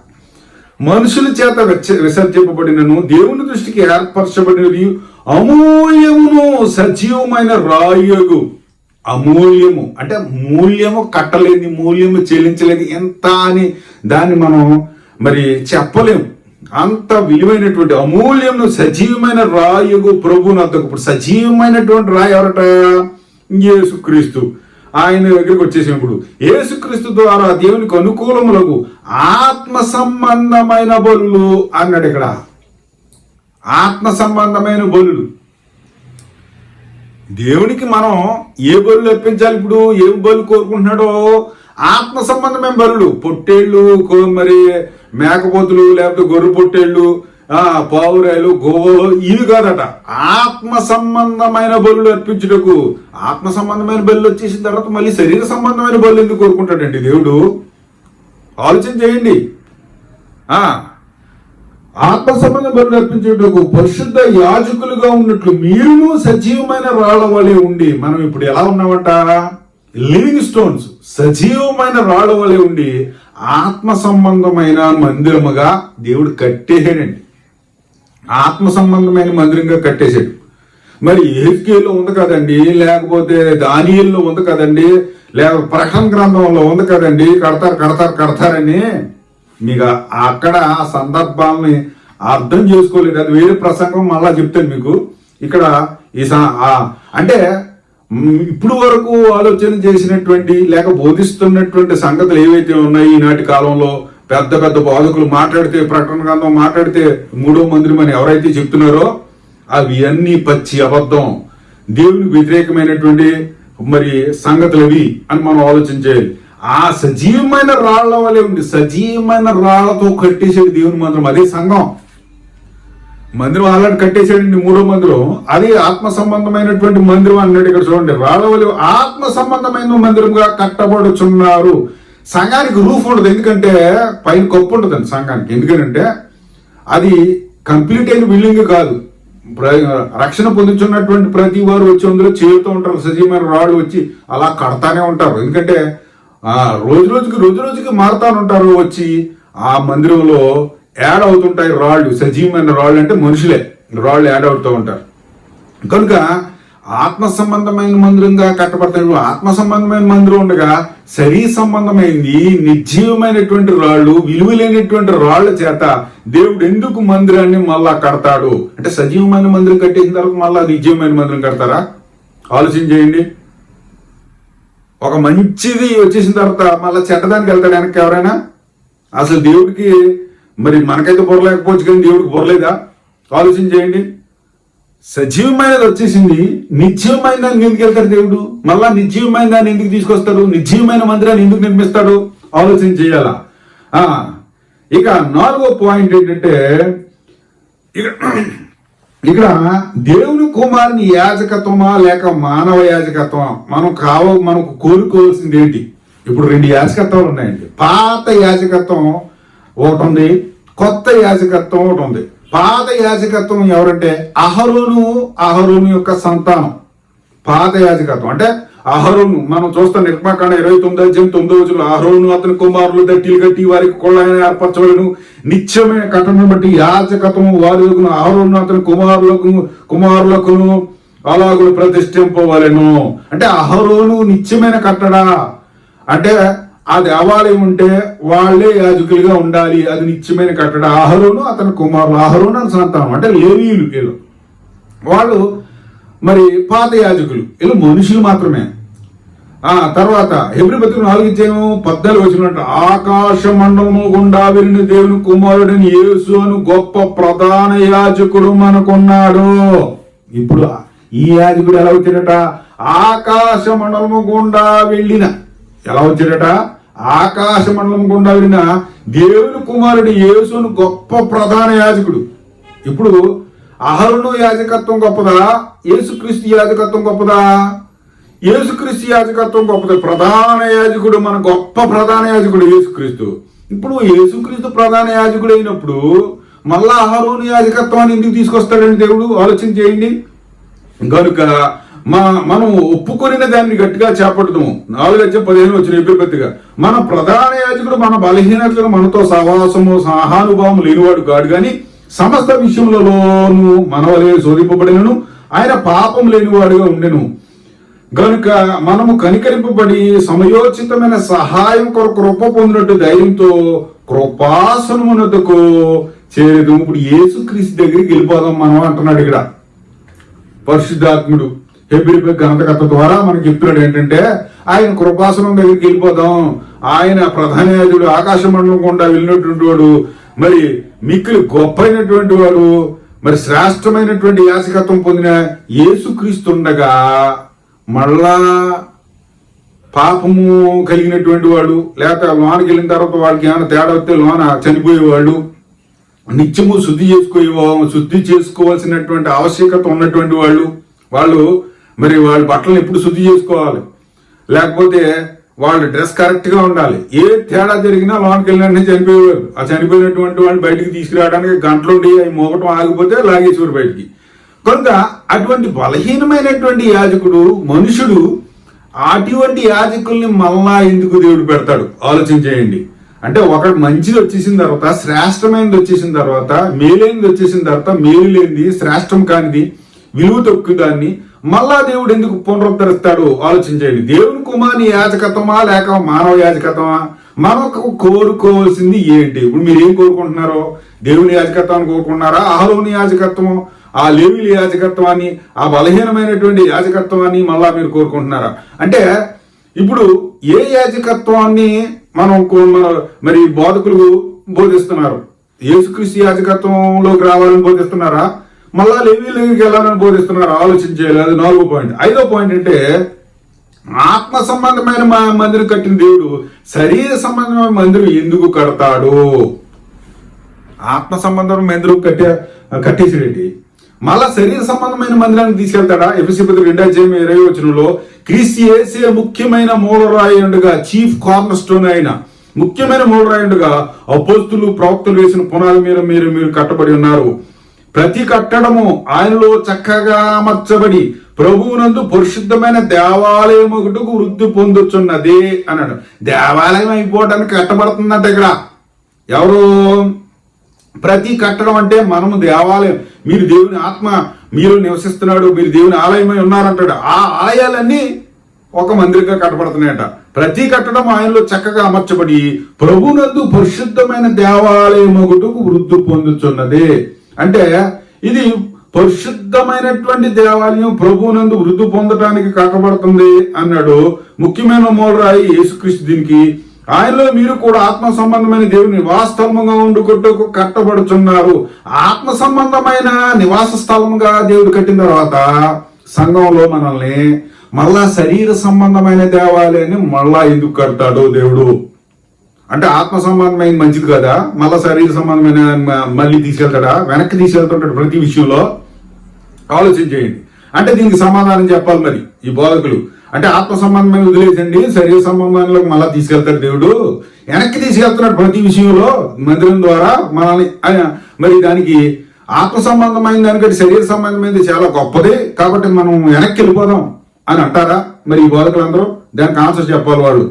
మనుషుల చేత విసర్జింపబడినను దేవుని దృష్టికి ఏర్పరచబడినది అమూల్యమును సజీవమైన రాయగు. అమూల్యము అంటే మూల్యము కట్టలేని, మూల్యము చెల్లించలేని, ఎంత అని దాన్ని మనం మరి చెప్పలేము. అంత విలువైనటువంటి అమూల్యమును సజీవమైన రాయగు ప్రభువునద్దకు. ఇప్పుడు సజీవమైనటువంటి రాయి ఎవరట? యేసుక్రీస్తు. ఆయన దగ్గరికి వచ్చేసినప్పుడు యేసుక్రీస్తు ద్వారా దేవునికి అనుకూలములకు ఆత్మ సంబంధమైన బలులు అన్నాడు. ఇక్కడ ఆత్మ సంబంధమైన బలులు. దేవునికి మనం ఏ బలులు అర్పించాలి? ఇప్పుడు ఏ బలు కోరుకుంటున్నాడో ఆత్మ సంబంధమైన బలులు. పొట్టేళ్ళు, మరి మేకపోతులు, లేకపోతే గొర్రె పొట్టేళ్ళు, పావురాయలు, గోవలు, ఇవి కాదట. ఆత్మ సంబంధమైన బలులు అర్పించుటకు. ఆత్మ సంబంధమైన బలులు వచ్చేసిన తర్వాత మళ్ళీ శరీర సంబంధమైన బలు ఎందుకు కోరుకుంటాడండి దేవుడు? ఆలోచన చేయండి. ఆత్మ సంబంధ బలులు అర్పించుటకు పరిశుద్ధ యాజకులుగా ఉన్నట్లు మీరును సజీవమైన రాళ్ల వలె ఉండి. మనం ఇప్పుడు ఎలా ఉన్నామంట? Living stones. సజీవమైన రాళ్ల వలె ఉండి ఆత్మ సంబంధమైన మందిరముగా దేవుడు కట్టేసాడండి. ఆత్మ సంబంధమైన మందిరంగా కట్టేశాడు. మరి ఎహెజ్కేలులో ఉంది కదండి, లేకపోతే దానియేలులో ఉంది కదండి, లేకపోతే ప్రకటన గ్రంథంలో ఉంది కదండి, కడతారని మీకు అక్కడ ఆ సందర్భాలని అర్థం చేసుకోలేదు. అది వేరే ప్రసంగం, మళ్ళా చెప్తాను మీకు. ఇక్కడ అంటే ఇప్పుడు వరకు ఆలోచన చేసినటువంటి లేక బోధిస్తున్నటువంటి సంగతులు ఏవైతే ఉన్నాయి ఈనాటి కాలంలో, పెద్ద పెద్ద బోధకులు మాట్లాడితే, ప్రకటన గ్రంథం మాట్లాడితే 3వ మందిరం అని ఎవరైతే చెప్తున్నారో అవి అన్ని పచ్చి అబద్ధం, దేవునికి వ్యతిరేకమైనటువంటి మరి సంగతులు అవి అని మనం ఆలోచన చేయాలి. ఆ సజీవమైన రాళ్ల వలె ఉంది, సజీవమైన రాళ్లతో కట్టేసాడు దేవుని మందిరం. అదే సంఘం. మందిరం ఆల్రెడీ కట్టేసాడండి 3వ మందిరం. అది ఆత్మ సంబంధమైనటువంటి మందిరం అన్నాడు. ఇక్కడ చూడండి, రాళ్ల వలె ఆత్మ సంబంధమైన మందిరంగా కట్టబడుచున్నారు. సంఘానికి రూఫ్ ఉండదు, ఎందుకంటే పైన కప్పు ఉంటుందండి సంఘానికి. ఎందుకంటే అది కంప్లీట్ అయిన బిల్డింగ్ కాదు. రక్షణ పొందుతున్నటువంటి ప్రతి వారు వచ్చి అందులో చేరుతూ ఉంటారు. సజీవమైన రాళ్ళు వచ్చి అలా కడతానే ఉంటారు. ఎందుకంటే రోజు రోజుకి మారుతానే ఉంటారు. వచ్చి ఆ మందిరంలో యాడ్ అవుతుంటాయి రాళ్ళు. సజీవమైన రాళ్ళు అంటే మనుషులే, రాళ్ళు యాడ్ అవుతూ ఉంటారు. కనుక ఆత్మ సంబంధమైన మందిరంగా కట్టబడతాడు. ఆత్మ సంబంధమైన మందిరం ఉండగా శరీర సంబంధమైంది నిర్జీవమైనటువంటి రాళ్ళు, విలువలేనటువంటి రాళ్ల చేత దేవుడు ఎందుకు మందిరాన్ని మళ్ళా కడతాడు? అంటే సజీవమైన మందిరం కట్టేసిన తర్వాత మళ్ళా నిర్జీవమైన మందిరం కడతారా? ఆలోచన చేయండి. ఒక మంచిది వచ్చేసిన తర్వాత మళ్ళీ చెడ్డదానికి వెళ్తాడు వెనక్కి ఎవరైనా? అసలు దేవుడికి మరి మనకైతే బుర్రలేకపోవచ్చు, కానీ దేవుడికి బుర్రలేదా? ఆలోచన చేయండి. సజీవమైనది వచ్చేసింది, నిత్యమైన దాన్ని ఎందుకు వెళ్తాడు దేవుడు? మళ్ళా నిత్యమైన దాన్ని ఎందుకు తీసుకొస్తాడు? నిత్యమైన మందిరాన్ని ఎందుకు నిర్మిస్తాడు? ఆలోచన చేయాలా? ఇక 4వ పాయింట్ ఏంటంటే, ఇక్కడ దేవుని కుమారుని యాజకత్వమా లేక మానవ యాజకత్వమా? మనకు కోరుకోవాల్సింది ఏంటి? ఇప్పుడు 2 యాజకత్వాలు ఉన్నాయండి. పాత యాజకత్వం ఒకటి ఉంది, కొత్త యాజకత్వం ఒకటి ఉంది. పాత యాజకత్వం ఎవరంటే అహరోను యొక్క సంతానం. పాత యాజకత్వం అంటే అహరోను మనం చూస్తాం. నిర్మాకాండ 29:9 అహరోను అతని కుమారులు దట్టిలు కట్టి వారికి కొళ్ళని ఏర్పరచవలను, నిత్యమైన కట్టను బట్టి యాజకత్వం వారి అహరోను అతని కుమారులకు అలాగులు ప్రతిష్ఠింపవలెను. అంటే అహరోను నిత్యమైన కట్టడా? అంటే ఆ దేవాలయం ఉంటే వాళ్లే యాజకులుగా ఉండాలి, అది నిత్యమైన కట్టడ. అహరోను అతని కుమారులు, అహరోను అని సంతానం అంటే లేవీయులు. వీళ్ళు వాళ్ళు మరి పాత యాజకులు, వీళ్ళు మనుషులు మాత్రమే. తర్వాత హెబ్రీ పత్రిక 4:14 ఆకాశ మండలము గుండా వెళ్ళిన దేవుని కుమారుడిని యేసు అను గొప్ప ప్రధాన యాజకుడు మనకున్నాడు. ఇప్పుడు ఈ యాజకుడు ఎలా వచ్చాడట? ఆకాశ మండలము గుండా వెళ్ళిన ఎలా వచ్చాడట? ఆకాశ మండలం గుండా వెళ్ళిన దేవుని కుమారుడు యేసు అను గొప్ప ప్రధాన యాజకుడు. ఇప్పుడు అహరోను యాజకత్వం గొప్పదా? యేసుక్రీస్తు యాజకత్వం గొప్పదా? యేసుక్రీస్తు యాజకత్వం గొప్పది. ప్రధాన యాజకుడు, మన గొప్ప ప్రధాన యాజకుడు యేసుక్రీస్తు. ఇప్పుడు యేసుక్రీస్తు ప్రధాన యాజకుడు అయినప్పుడు మళ్ళా అహరోను యాజకత్వాన్ని ఎందుకు తీసుకొస్తాడండి దేవుడు? ఆలోచన చేయండి. కనుక మనం ఒప్పుకొనిన దాన్ని గట్టిగా చేపడదాము. 4:15 వచ్చిన హెబ్రీ పత్రిక, మన ప్రధాన యాజకుడు మన బలహీనతలను మనతో సహవాసము సహానుభావం లేనివాడు కాడు గాని సమస్త విషయములలోనూ మనవలే శోధింపబడినను ఆయన పాపం లేనివాడుగా ఉండెను. గనుక మనము కనికరింపబడి సమయోచితమైన సహాయం కొరకు కృప పొందినట్టు ధైర్యంతో కృపాసనమునకు చేరేదు. ఇప్పుడు యేసుక్రీస్తు దగ్గరికి వెళ్ళిపోదాం మనం అంటున్నాడు ఇక్కడ పరిశుద్ధాత్ముడు. హెబ్రీ ఘనతకథ ద్వారా మనకి చెప్తున్నాడు ఏంటంటే ఆయన కృపాసనం దగ్గరికి వెళ్ళిపోదాం. ఆయన ప్రధాన యాజకుడు ఆకాశ మండలం గుండా వెళ్ళినటువంటి వాడు, మరి మిక్కిలి గొప్ప అయినటువంటి వాడు, మరి శ్రేష్టమైనటువంటి యాజకత్వం పొందిన యేసుక్రీస్తు ఉండగా మళ్ళా పాపము కలిగినటువంటి వాడు, లేకపోతే లోనకి వెళ్ళిన తర్వాత వాళ్ళకి ఏమైనా తేడా వస్తే లోన చనిపోయేవాళ్ళు, నిత్యము శుద్ధి చేసుకోవాల్సినటువంటి ఆవశ్యకత ఉన్నటువంటి వాళ్ళు మరి వాళ్ళ బట్టలను ఎప్పుడు శుద్ధి చేసుకోవాలి, లేకపోతే వాళ్ళ డ్రెస్ కరెక్ట్ గా ఉండాలి. ఏ తేడా జరిగినా లోనకి వెళ్ళిన చనిపోయేవారు. ఆ చనిపోయినటువంటి వాళ్ళు బయటికి తీసుకురావడానికి గంటలుండి అవి మోగటం ఆగిపోతే లాగేసేవారు బయటికి. కనుక అటువంటి బలహీనమైనటువంటి యాజకుడు మనుషుడు అటువంటి యాజకుల్ని మళ్ళా ఎందుకు దేవుడు పెడతాడు? ఆలోచన చేయండి. అంటే ఒకటి మంచిది వచ్చేసిన తర్వాత, శ్రేష్టమైనది వచ్చేసిన తర్వాత, మేలైనది వచ్చేసిన తర్వాత, మేలు లేనిది, శ్రేష్టం కానిది, విలువ తక్కువ దాన్ని మళ్ళా దేవుడు ఎందుకు పునరుద్ధరిస్తాడు? ఆలోచన చేయండి. దేవుని కుమారుని యాజకత్వమా లేక మానవ యాజకత్వమా? మనకు కోరుకోవాల్సింది ఏంటి? ఇప్పుడు మీరు ఏం కోరుకుంటున్నారో? దేవుని యాజకత్వాన్ని కోరుకుంటున్నారా? అహరోను యాజకత్వం, ఆ లేవీల యాజకత్వాన్ని, ఆ బలహీనమైనటువంటి యాజకత్వాన్ని మళ్ళా మీరు కోరుకుంటున్నారా? అంటే ఇప్పుడు ఏ యాజకత్వాన్ని మరి బోధకులు బోధిస్తున్నారు? యేసుక్రీస్తు యాజకత్వంలోకి రావాలని బోధిస్తున్నారా? మళ్ళా లేవీల దగ్గరికి వెళ్ళాలని బోధిస్తున్నారు? ఆలోచన చేయాలి. అది 4వ పాయింట్. 5వ పాయింట్ అంటే ఆత్మ సంబంధమైన మందిరం కట్టిన దేవుడు శరీర సంబంధమైన మందిరం ఎందుకు కడతాడు? ఆత్మ సంబంధమైన మందిరం కట్టేసాడండి. మళ్ళా శరీర సంబంధమైన మందిరాన్ని తీసుకెళ్తాడా? ఎఫెసీ పత్రిక 2:20 క్రీస్తు యేసే ముఖ్యమైన మూలరాయుడుగా, చీఫ్ కార్నర్ స్టోన్ అయిన ముఖ్యమైన మూలరాయుడుగా అపోస్తులు ప్రవక్తలు వేసిన పునాది మీద మీరు కట్టబడి ఉన్నారు. ప్రతి కట్టడము ఆయనలో చక్కగా అమర్చబడి ప్రభువునందు పరిశుద్ధమైన దేవాలయం ఒకటికు వృద్ధి పొందుతున్నది అన్నాడు. దేవాలయం అయిపోవడానికి కట్టబడుతుందంట ఇక్కడ. ఎవరు? ప్రతి కట్టడం అంటే మనము దేవాలయం. మీరు దేవుని ఆత్మ మీరు నివసిస్తున్నాడు, మీరు దేవుని ఆలయమై ఉన్నారంటాడు. ఆ ఆలయాలన్నీ ఒక మందిరంగా కట్టబడుతున్నాయట. ప్రతి కట్టడం ఆయనలో చక్కగా అమర్చబడి ప్రభునందు పరిశుద్ధమైన దేవాలయం ఒకటికు వృద్ధి పొందుతున్నది. అంటే ఇది పరిశుద్ధమైనటువంటి దేవాలయం ప్రభువునందు వృద్ధి పొందడానికి కట్టబడుతుంది అన్నాడు. ముఖ్యమైన మూలరాయి యేసుక్రీస్తు. దీనికి ఆయనలో మీరు కూడా ఆత్మ సంబంధమైన దేవుని నివాస స్థలముగా ఉండుకొట్టుకు కట్టబడుచున్నారు. ఆత్మ సంబంధమైన నివాస స్థలముగా దేవుడు కట్టిన తర్వాత సంఘంలో మనల్ని మళ్ళా శరీర సంబంధమైన దేవాలయాన్ని మళ్ళా ఎందుకు కడతాడు దేవుడు? అంటే ఆత్మ సంబంధమైన మంచిది కదా, మళ్ళా శరీర సంబంధమైన మళ్ళీ తీసుకెళ్తాడా? వెనక్కి తీసుకెళ్తుంటాడు ప్రతి విషయంలో. ఆలోచన చేయండి. అంటే దీనికి సమాధానం చెప్పాలి మరి ఈ బోధకులు. అంటే ఆత్మ సంబంధమైన వదిలేసండి, శరీర సంబంధాలకు మళ్ళా తీసుకెళ్తాడు దేవుడు, వెనక్కి తీసుకెళ్తున్నాడు ప్రతి విషయంలో మందిరం ద్వారా మనల్ని. మరి దానికి ఆత్మ సంబంధమైన దానికంటే శరీర సంబంధమైనది చాలా గొప్పదే కాబట్టి మనం వెనక్కి వెళ్ళిపోదాం అని అంటారా? మరి ఈ బోధకులందరూ దానికి ఆన్సర్ చెప్పాలి వాళ్ళు.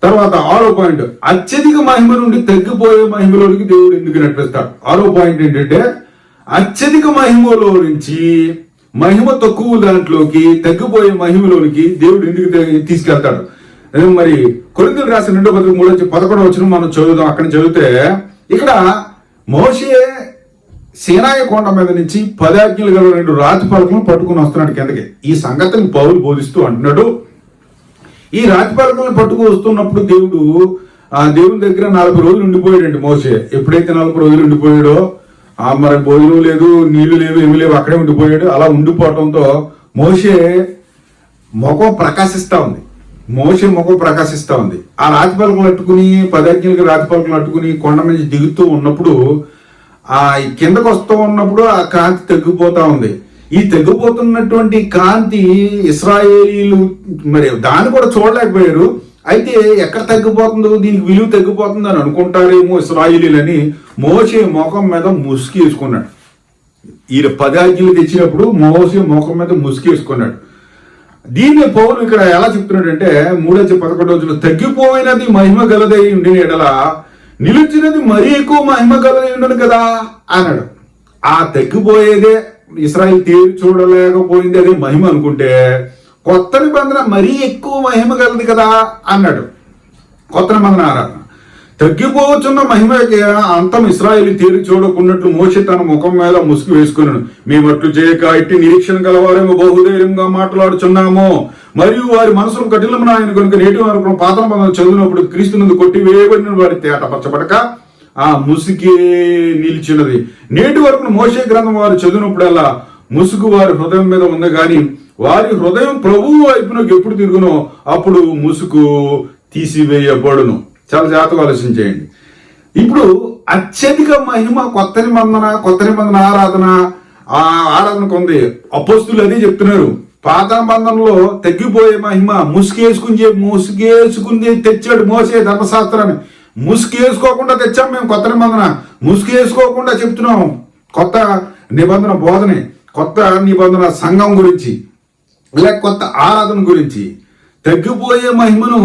తర్వాత 6వ పాయింట్, అత్యధిక మహిమ నుండి తగ్గిపోయే మహిమలోనికి దేవుడు ఎందుకు నడిపిస్తాడు? 6వ పాయింట్ ఏంటంటే అత్యధిక మహిమలో నుంచి మహిమ తక్కువ దాంట్లోకి, తగ్గిపోయే మహిమలోనికి దేవుడు ఎందుకు తీసుకెళ్తాడు? మరి కొరింథీయులకు రాసిన 2వ పత్రిక 3:11 మనం చదువుదాం. అక్కడ చదివితే ఇక్కడ మోషే సీనాయి కొండ మీద నుంచి 10 ఆజ్ఞలు గల 2 రాతి పలకలను పట్టుకుని వస్తున్నాడు కిందకి. ఈ సంగతిని పౌలు బోధిస్తూ అంటున్నాడు, ఈ రాతిపలకలను పట్టుకు వస్తున్నప్పుడు ఆ దేవుని దగ్గర 40 రోజులు ఉండిపోయాడండి మోషే. ఎప్పుడైతే 40 రోజులు ఉండిపోయాడో మరి భోజనం లేదు, నీళ్లు లేవు, ఏమి లేవు, అక్కడే ఉండిపోయాడు. అలా ఉండిపోవడంతో మోషే ముఖం ప్రకాశిస్తా ఉంది. ఆ రాతిపలకలు అట్టుకుని 10 ఆజ్ఞలకి రాతిపలకలు అట్టుకుని కొండ మీద దిగుతూ ఉన్నప్పుడు ఆ కిందకు వస్తూ ఉన్నప్పుడు ఆ కాంతి తగ్గిపోతా ఉంది. ఈ తగ్గిపోతున్నటువంటి కాంతి ఇశ్రాయేలీలు మరి దాన్ని కూడా చూడలేకపోయారు. అయితే ఎక్కడ తగ్గిపోతుందో, దీనికి విలువ తగ్గిపోతుంది అని అనుకుంటారేమో ఇశ్రాయేలీలని మోషే ముఖం మీద ముసుగు వేసుకున్నాడు. ఈ 10 ఆజ్ఞలు తెచ్చినప్పుడు మోషే ముఖం మీద ముసుగు వేసుకున్నాడు. దీన్ని పౌలు ఇక్కడ ఎలా చెప్తున్నాడంటే 3:11 తగ్గిపోయినది మహిమ గలదై ఉండిన ఎడల నిలిచినది మరీ ఎక్కువ మహిమ గలదై ఉండను కదా అన్నాడు. ఆ తగ్గిపోయేదే ఇశ్రాయేలు తేరు చూడలేకపోయింది, అదే మహిమ అనుకుంటే కొత్త నిబంధన మరీ ఎక్కువ మహిమ గలది కదా అన్నాడు. కొత్త నిబంధన ఆరాధన తగ్గిపోవచ్చున్న మహిమకి అంతం ఇశ్రాయేలు తేరు చూడకున్నట్లు మోషే తన ముఖం మీద ముసుగు వేసుకున్నాడు. మేమట్లు చేయక ఇట్టి నిరీక్షణ గలవారేమో బహుధైర్యంగా మాట్లాడుచున్నాము, మరియు వారి మనసులు కఠినమైన ఆయన కనుక నేటి వరకు పాత నిబంధన చదివినప్పుడు క్రీస్తునందు కొట్టి వేయబడిన వారి తేటపరచబడక ఆ ముసుగే నిలిచినది. నేటి వరకు మోషే గ్రంథం వారు చదివినప్పుడల్లా ముసుగు వారి హృదయం మీద ఉంది, కానీ వారి హృదయం ప్రభువు వైపునకు ఎప్పుడు తిరుగునో అప్పుడు ముసుగు తీసివేయబడును. చాలా జాగ్రత్తగా ఆలోచించేయండి. ఇప్పుడు అత్యధిక మహిమ కొత్త నిబంధన ఆరాధనకు ఉంది. అపోస్తులు అది చెప్తున్నారు. పాత నిబంధనలో తగ్గిపోయే మహిమ ముసుగేసుకుని తెచ్చాడు మోసే ధర్మశాస్త్రాన్ని. ముసుగేసుకోకుండా తెచ్చాం మేము కొత్త నిబంధన. ముసుగేసుకోకుండా చెప్తున్నాం కొత్త నిబంధన బోధనే, కొత్త నిబంధన సంఘం గురించి, లేక కొత్త ఆరాధన గురించి. తగ్గిపోయే మహిమను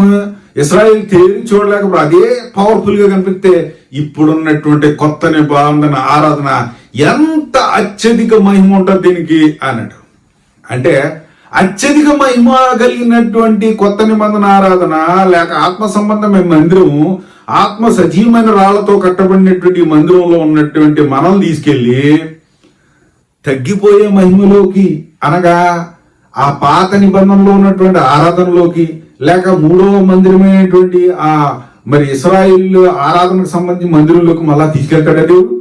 ఇశ్రాయేలు తేరి చూడలేకపోతే అదే పవర్ఫుల్ గా కనిపిస్తే ఇప్పుడున్నటువంటి కొత్త నిబంధన ఆరాధన ఎంత అత్యధిక మహిమ ఉంటుంది దీనికి అన్నాడు. అంటే అత్యధిక మహిమ కలిగినటువంటి కొత్త నిబంధన ఆరాధన లేక ఆత్మ సంబంధమైన మందిరం, ఆత్మ సజీవమైన రాళ్లతో కట్టబడినటువంటి మందిరంలో ఉన్నటువంటి మనం తీసుకెళ్లి తగ్గిపోయే మహిమలోకి, అనగా ఆ పాత నిబంధనలో ఉన్నటువంటి ఆరాధనలోకి, లేక 3వ మందిరమైనటువంటి ఆ మరి ఇశ్రాయేలు ఆరాధనకు సంబంధించి మందిరంలోకి మళ్ళా తీసుకెళ్తాడా దేవుడు?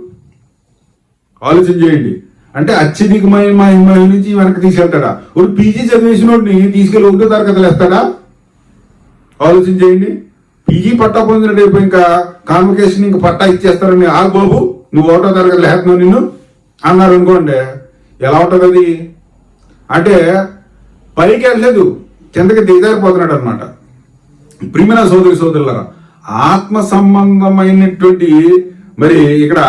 ఆలోచన చేయండి. అంటే అత్యధికమైన మహిమ నుంచి వెనక్కి తీసుకెళ్తాడా? ఒక పీజీ చదివేసినోడిని తీసుకెళ్లి 1వ తరగతిలో వేస్తాడా? ఆలోచన చేయండి. పీజీ పట్టా పొందినట్టు ఇంకా కాన్వకేషన్ ఇంకా పట్టా ఇచ్చేస్తారని, ఆ బాబు నువ్వు 1వ తరగతిలో వేస్తున్నావు నిన్ను అన్నారు అనుకోండి, ఎలా ఉంటుంది అది? అంటే పైకి వెళ్ళలేదు, కిందకి దిగజారిపోతున్నాడు అనమాట. ప్రియమైన సోదరులారా, ఆత్మ సంబంధమైనటువంటి మరి ఇక్కడ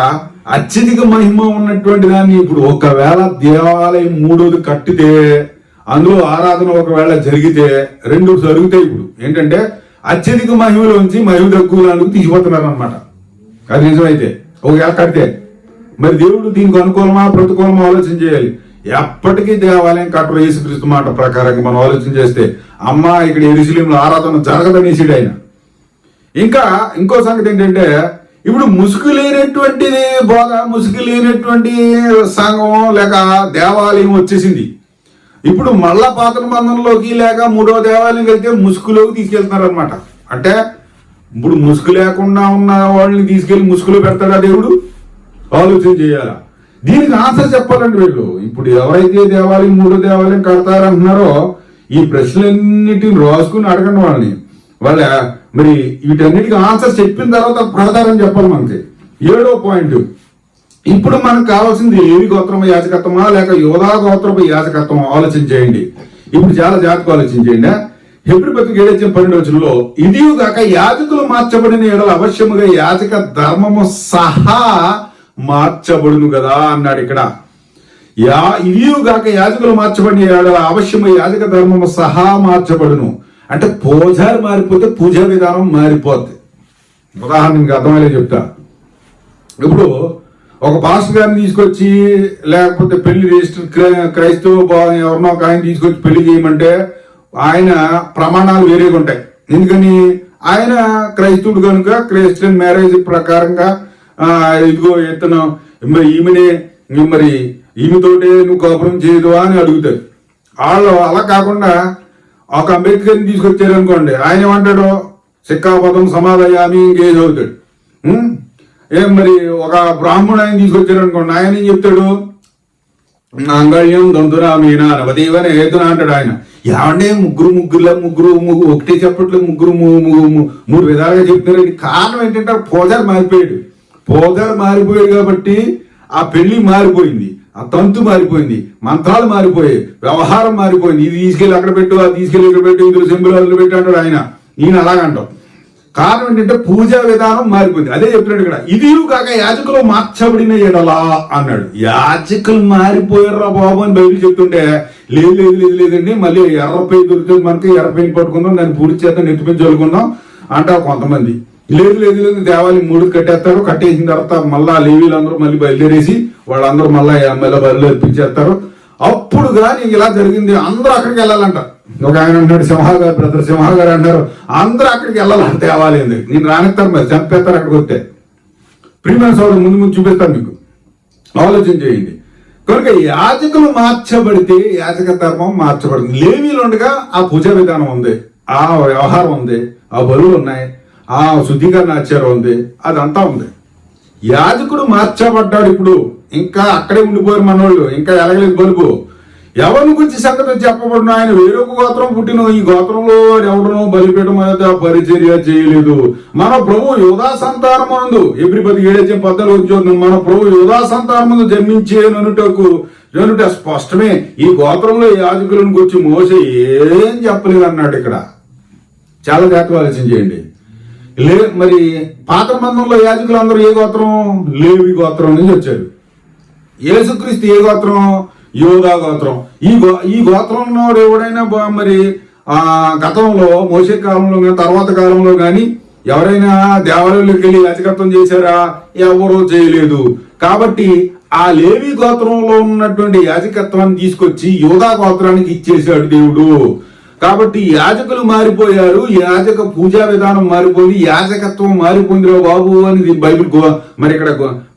అత్యధిక మహిమ ఉన్నటువంటి దాన్ని ఇప్పుడు ఒకవేళ దేవాలయం 3వది కట్టితే, అందులో ఆరాధన ఒకవేళ జరిగితే 2 జరుగుతాయి. ఇప్పుడు ఏంటంటే అత్యధిక మహిమలోంచి మహిమ తక్కువలకు తీసిపోతున్నారు అనమాట. అది నిజమైతే ఒకవేళ కడితే మరి దేవుడు దీనికి అనుకూలమా ప్రతికూలమా ఆలోచన చేయాలి. ఎప్పటికీ దేవాలయం కట్టరు యేసుక్రీస్తు మాట ప్రకారంగా మనం ఆలోచన చేస్తే. ఇక్కడ యెరూషలేములో ఆరాధన జరగదనేసిడు ఆయన. ఇంకో సంగతి ఏంటంటే, ఇప్పుడు ముసుగు లేనటువంటి బోధ, ముసుగు లేనటువంటి సంఘం లేక దేవాలయం వచ్చేసింది. ఇప్పుడు మళ్ళా పాత నిబంధనలోకి లేక 3వ దేవాలయం వెళ్తే ముసుగులోకి తీసుకెళ్తున్నారు అనమాట. అంటే ఇప్పుడు ముసుగు లేకుండా ఉన్న వాళ్ళని తీసుకెళ్లి ముసుగులో పెడతాడా దేవుడు? ఆలోచన చేయాలా. దీనికి ఆన్సర్ చెప్పాలండి వీళ్ళు. ఇప్పుడు ఎవరైతే దేవాలయం 3వ దేవాలయం కడతారంటున్నారో ఈ ప్రశ్నలన్నిటిని రాసుకుని అడగండి వాళ్ళని. మరి వీటన్నిటికీ ఆన్సర్ చెప్పిన తర్వాత కడతారని చెప్పాలి మనకి. 7వ పాయింట్, ఇప్పుడు మనకు కావాల్సింది లేవి గోత్రపు యాజకత్వమా లేక యోధా గోత్రపు యాజకత్వమా? ఆలోచన చేయండి. ఇప్పుడు చాలా జాగ్రత్తగా ఆలోచన చేయండి. హెబ్రీ పత్రిక 7:12 ఇదిగాక యాజకులు మార్చబడిన ఎడల అవశ్యముగా యాజక ధర్మము సహా మార్చబడును కదా అన్నాడు ఇక్కడ. ఇదిగాక యాజకులు మార్చబడిన ఎడల అవశ్యముగా యాజక ధర్మము సహా మార్చబడును. అంటే పూజారి మారిపోతే పూజా విధానం మారిపోద్ది. ఉదాహరణ మీకు అర్థమయ్యే చెప్తా. ఇప్పుడు ఒక పాస్టర్ గారిని తీసుకొచ్చి లేకపోతే పెళ్లి రిజిస్టర్ క్రైస్తవ ఎవరినో ఒక ఆయన తీసుకొచ్చి పెళ్లి చేయమంటే ఆయన ప్రమాణాలు వేరేగా ఉంటాయి. ఎందుకని? ఆయన క్రైస్తవుడు కనుక క్రిస్టియన్ మ్యారేజ్ ప్రకారంగా ఇదిగో ఇతను మరి ఈమెతోటే నువ్వు కాపురం చేయదు అని అడుగుతారు వాళ్ళు. అలా కాకుండా ఒక అంబేద్కర్ని తీసుకొచ్చారు అనుకోండి, ఆయన ఏమంటాడు, సిక్కాపదం సమాధయామి ఇంకేజ్ అవుతాడు. ఏం మరి ఒక బ్రాహ్మణుడు ఆయన తీసుకొచ్చారు అనుకోండి, ఆయన ఏం చెప్తాడు, అంగళ్యం దొంతురా మీనా నవదీవన ఏతునా అంటాడు ఆయన. ఏమంటే ముగ్గురు ఒకటే చెప్పట్లేదు, మూడు విధాలుగా చెప్తారు. కారణం ఏంటంటే పూజారి మారిపోయాడు కాబట్టి ఆ పెళ్లి మారిపోయింది, ఆ తంతు మారిపోయింది, మంత్రాలు మారిపోయాయి, వ్యవహారం మారిపోయింది. ఇది తీసుకెళ్ళి అక్కడ పెట్టు, అది తీసుకెళ్ళి ఇక్కడ పెట్టు, ఇందులో సింబులు పెట్టు అంటాడు ఆయన. ఈయన అలాగంటాం. కారణం ఏంటంటే పూజా విధానం మారిపోయింది. అదే చెప్తున్నాడు ఇక్కడ. ఇది కాక యాజకులు మార్చబడిన ఎడలా అన్నాడు. యాజకులు మారిపోయారా బాబు అని బయలు చెప్తుంటే లేదండి, మళ్ళీ ఎర్రపై దొరుకుతుంది మనకి, ఎర్రపైని పట్టుకుందాం, దాన్ని పూర్తి చేద్దాం, నెత్తిపై చల్లుకుందాం అంటారు కొంతమంది. లేదు దేవాలయం 3 కట్టేస్తారు. కట్టేసిన తర్వాత మళ్ళా లేవీలందరూ మళ్ళీ బయలుదేరేసి వాళ్ళందరూ మళ్ళీ బయలు అర్పించేస్తారు. అప్పుడు కానీ ఇలా జరిగింది. అందరూ అక్కడికి వెళ్ళాలంట. ఒక ఆయన అంటాడు, బ్రదర్ సింహ గారు అంటారు, అందరూ అక్కడికి వెళ్ళాలంట దేవాలయం. నేను రానిస్తారు, మరి చంపేస్తారు అక్కడికి వస్తే. ప్రియమైన సోదరు ముందు చూపిస్తాను మీకు, ఆలోచన చేయండి. కనుక యాజకులు మార్చబడితే యాజక ధర్మం మార్చబడింది. లేవీలు ఉండగా ఆ పూజా విధానం ఉంది, ఆ వ్యవహారం ఉంది, ఆ బలులు ఉన్నాయి, ఆ శుద్ధీకరణ ఆచారం ఉంది, అదంతా ఉంది. యాజకుడు మార్చబడ్డాడు. ఇప్పుడు ఇంకా అక్కడే ఉండిపోయారు మనోళ్ళు, ఇంకా ఎలగలేదు బలుపు. ఎవరిని గురించి సంగతి చెప్పబడిన ఆయన వేరొక గోత్రం పుట్టిన ఈ గోత్రంలో ఎవరినో బలిపీఠం మీద పరిచర్య చేయలేదు. మన ప్రభు యోధా సంతానం ముందు ఎబ్రి 17:14 మన ప్రభు యోధా సంతానం ముందు జన్మించేనుట స్పష్టమే. ఈ గోత్రంలో యాజకులను గురించి మోసే ఏం చెప్పలేదు అన్నాడు ఇక్కడ. చాలా జాగ్రత్తగా ఆలోచన చేయండి. మరి పాత మందంలో యాజకులు అందరూ ఏ గోత్రం? లేవి గోత్రం నుంచి వచ్చారు. యేసుక్రీస్తు ఏ గోత్రం? యోధా గోత్రం. ఈ గోత్రంలో ఎవడైనా మరి గతంలో మోసే కాలంలో కానీ తర్వాత కాలంలో కానీ ఎవరైనా దేవాలయంలోకి వెళ్ళి యాజకత్వం చేశారా? ఎవరూ చేయలేదు. కాబట్టి ఆ లేవి గోత్రంలో ఉన్నటువంటి యాజకత్వాన్ని తీసుకొచ్చి యోధా గోత్రానికి ఇచ్చేశాడు దేవుడు. కాబట్టి యాజకులు మారిపోయారు, యాజక పూజా విధానం మారిపోయింది, యాజకత్వం మారిపోయిందిరా బాబు అని బైబిల్ మరి ఇక్కడ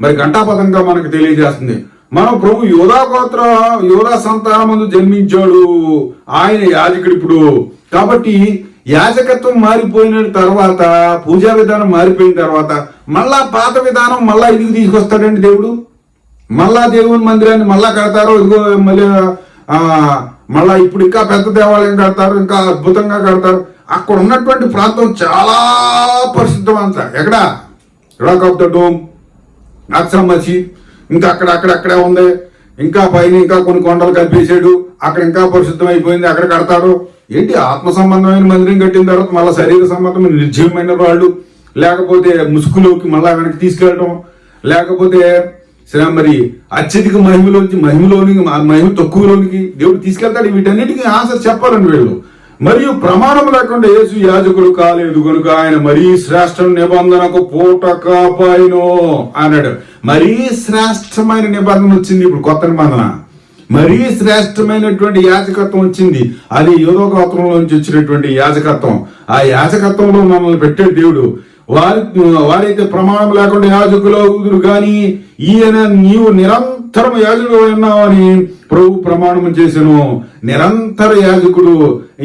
మరి ఘంటాపథంగా మనకు తెలియజేస్తుంది. మన ప్రభు యోధా సంతానం ముందు జన్మించాడు, ఆయన యాజకుడు ఇప్పుడు. కాబట్టి యాజకత్వం మారిపోయిన తర్వాత, పూజా విధానం మారిపోయిన తర్వాత మళ్ళా పాత విధానం మళ్ళా ఇదికి తీసుకొస్తాడండి దేవుడు. మళ్ళా దేవుని మందిరాన్ని మళ్ళా కడతారు. ఇదిగో మళ్ళా ఇప్పుడు ఇంకా పెద్ద దేవాలయం కడతారు, ఇంకా అద్భుతంగా కడతారు. అక్కడ ఉన్నటువంటి ప్రాంతం చాలా పరిశుద్ధం. అంతా ఎక్కడ? Rock of the dome, Aqsa మసీద్, ఇంకా అక్కడే ఉంది. ఇంకా పైన ఇంకా కొన్ని కొండలు కల్పేశాడు, అక్కడ ఇంకా పరిశుద్ధం అయిపోయింది, అక్కడ కడతాడు. ఏంటి? ఆత్మ సంబంధమైన మందిరం కట్టిన తర్వాత మళ్ళీ శరీర సంబంధమైన నిర్జీవమైన వాళ్ళు, లేకపోతే ముసుగులోకి మళ్ళా వెనక్కి తీసుకెళ్ళటం, లేకపోతే మరి అత్యధిక మహిమలోనికి మహిమ తక్కువలోనికి దేవుడు తీసుకెళ్తాడు. వీటన్నిటికీ ఆన్సర్ చెప్పాలండి వీళ్ళు. మరియు ప్రమాణం లేకుండా యేసు యాజకుడు కాలేదు కనుక ఆయన మరీ శ్రేష్ఠ నిబంధనకు పూటకాపాయను అన్నాడు. మరీ శ్రేష్టమైన నిబంధన వచ్చింది ఇప్పుడు, కొత్త నిబంధన. మరీ శ్రేష్టమైనటువంటి యాజకత్వం వచ్చింది. అది యోధా గోత్రంలోంచి వచ్చినటువంటి యాజకత్వం. ఆ యాజకత్వంలో మనల్ని పెట్టాడు దేవుడు. వారైతే ప్రమాణం లేకుండా యాజకులు అవుదురు కానీ ఈయన నీవు నిరంతరం యాజకుడు ఉన్నావని ప్రభు ప్రమాణం చేశాను. నిరంతర యాజకుడు.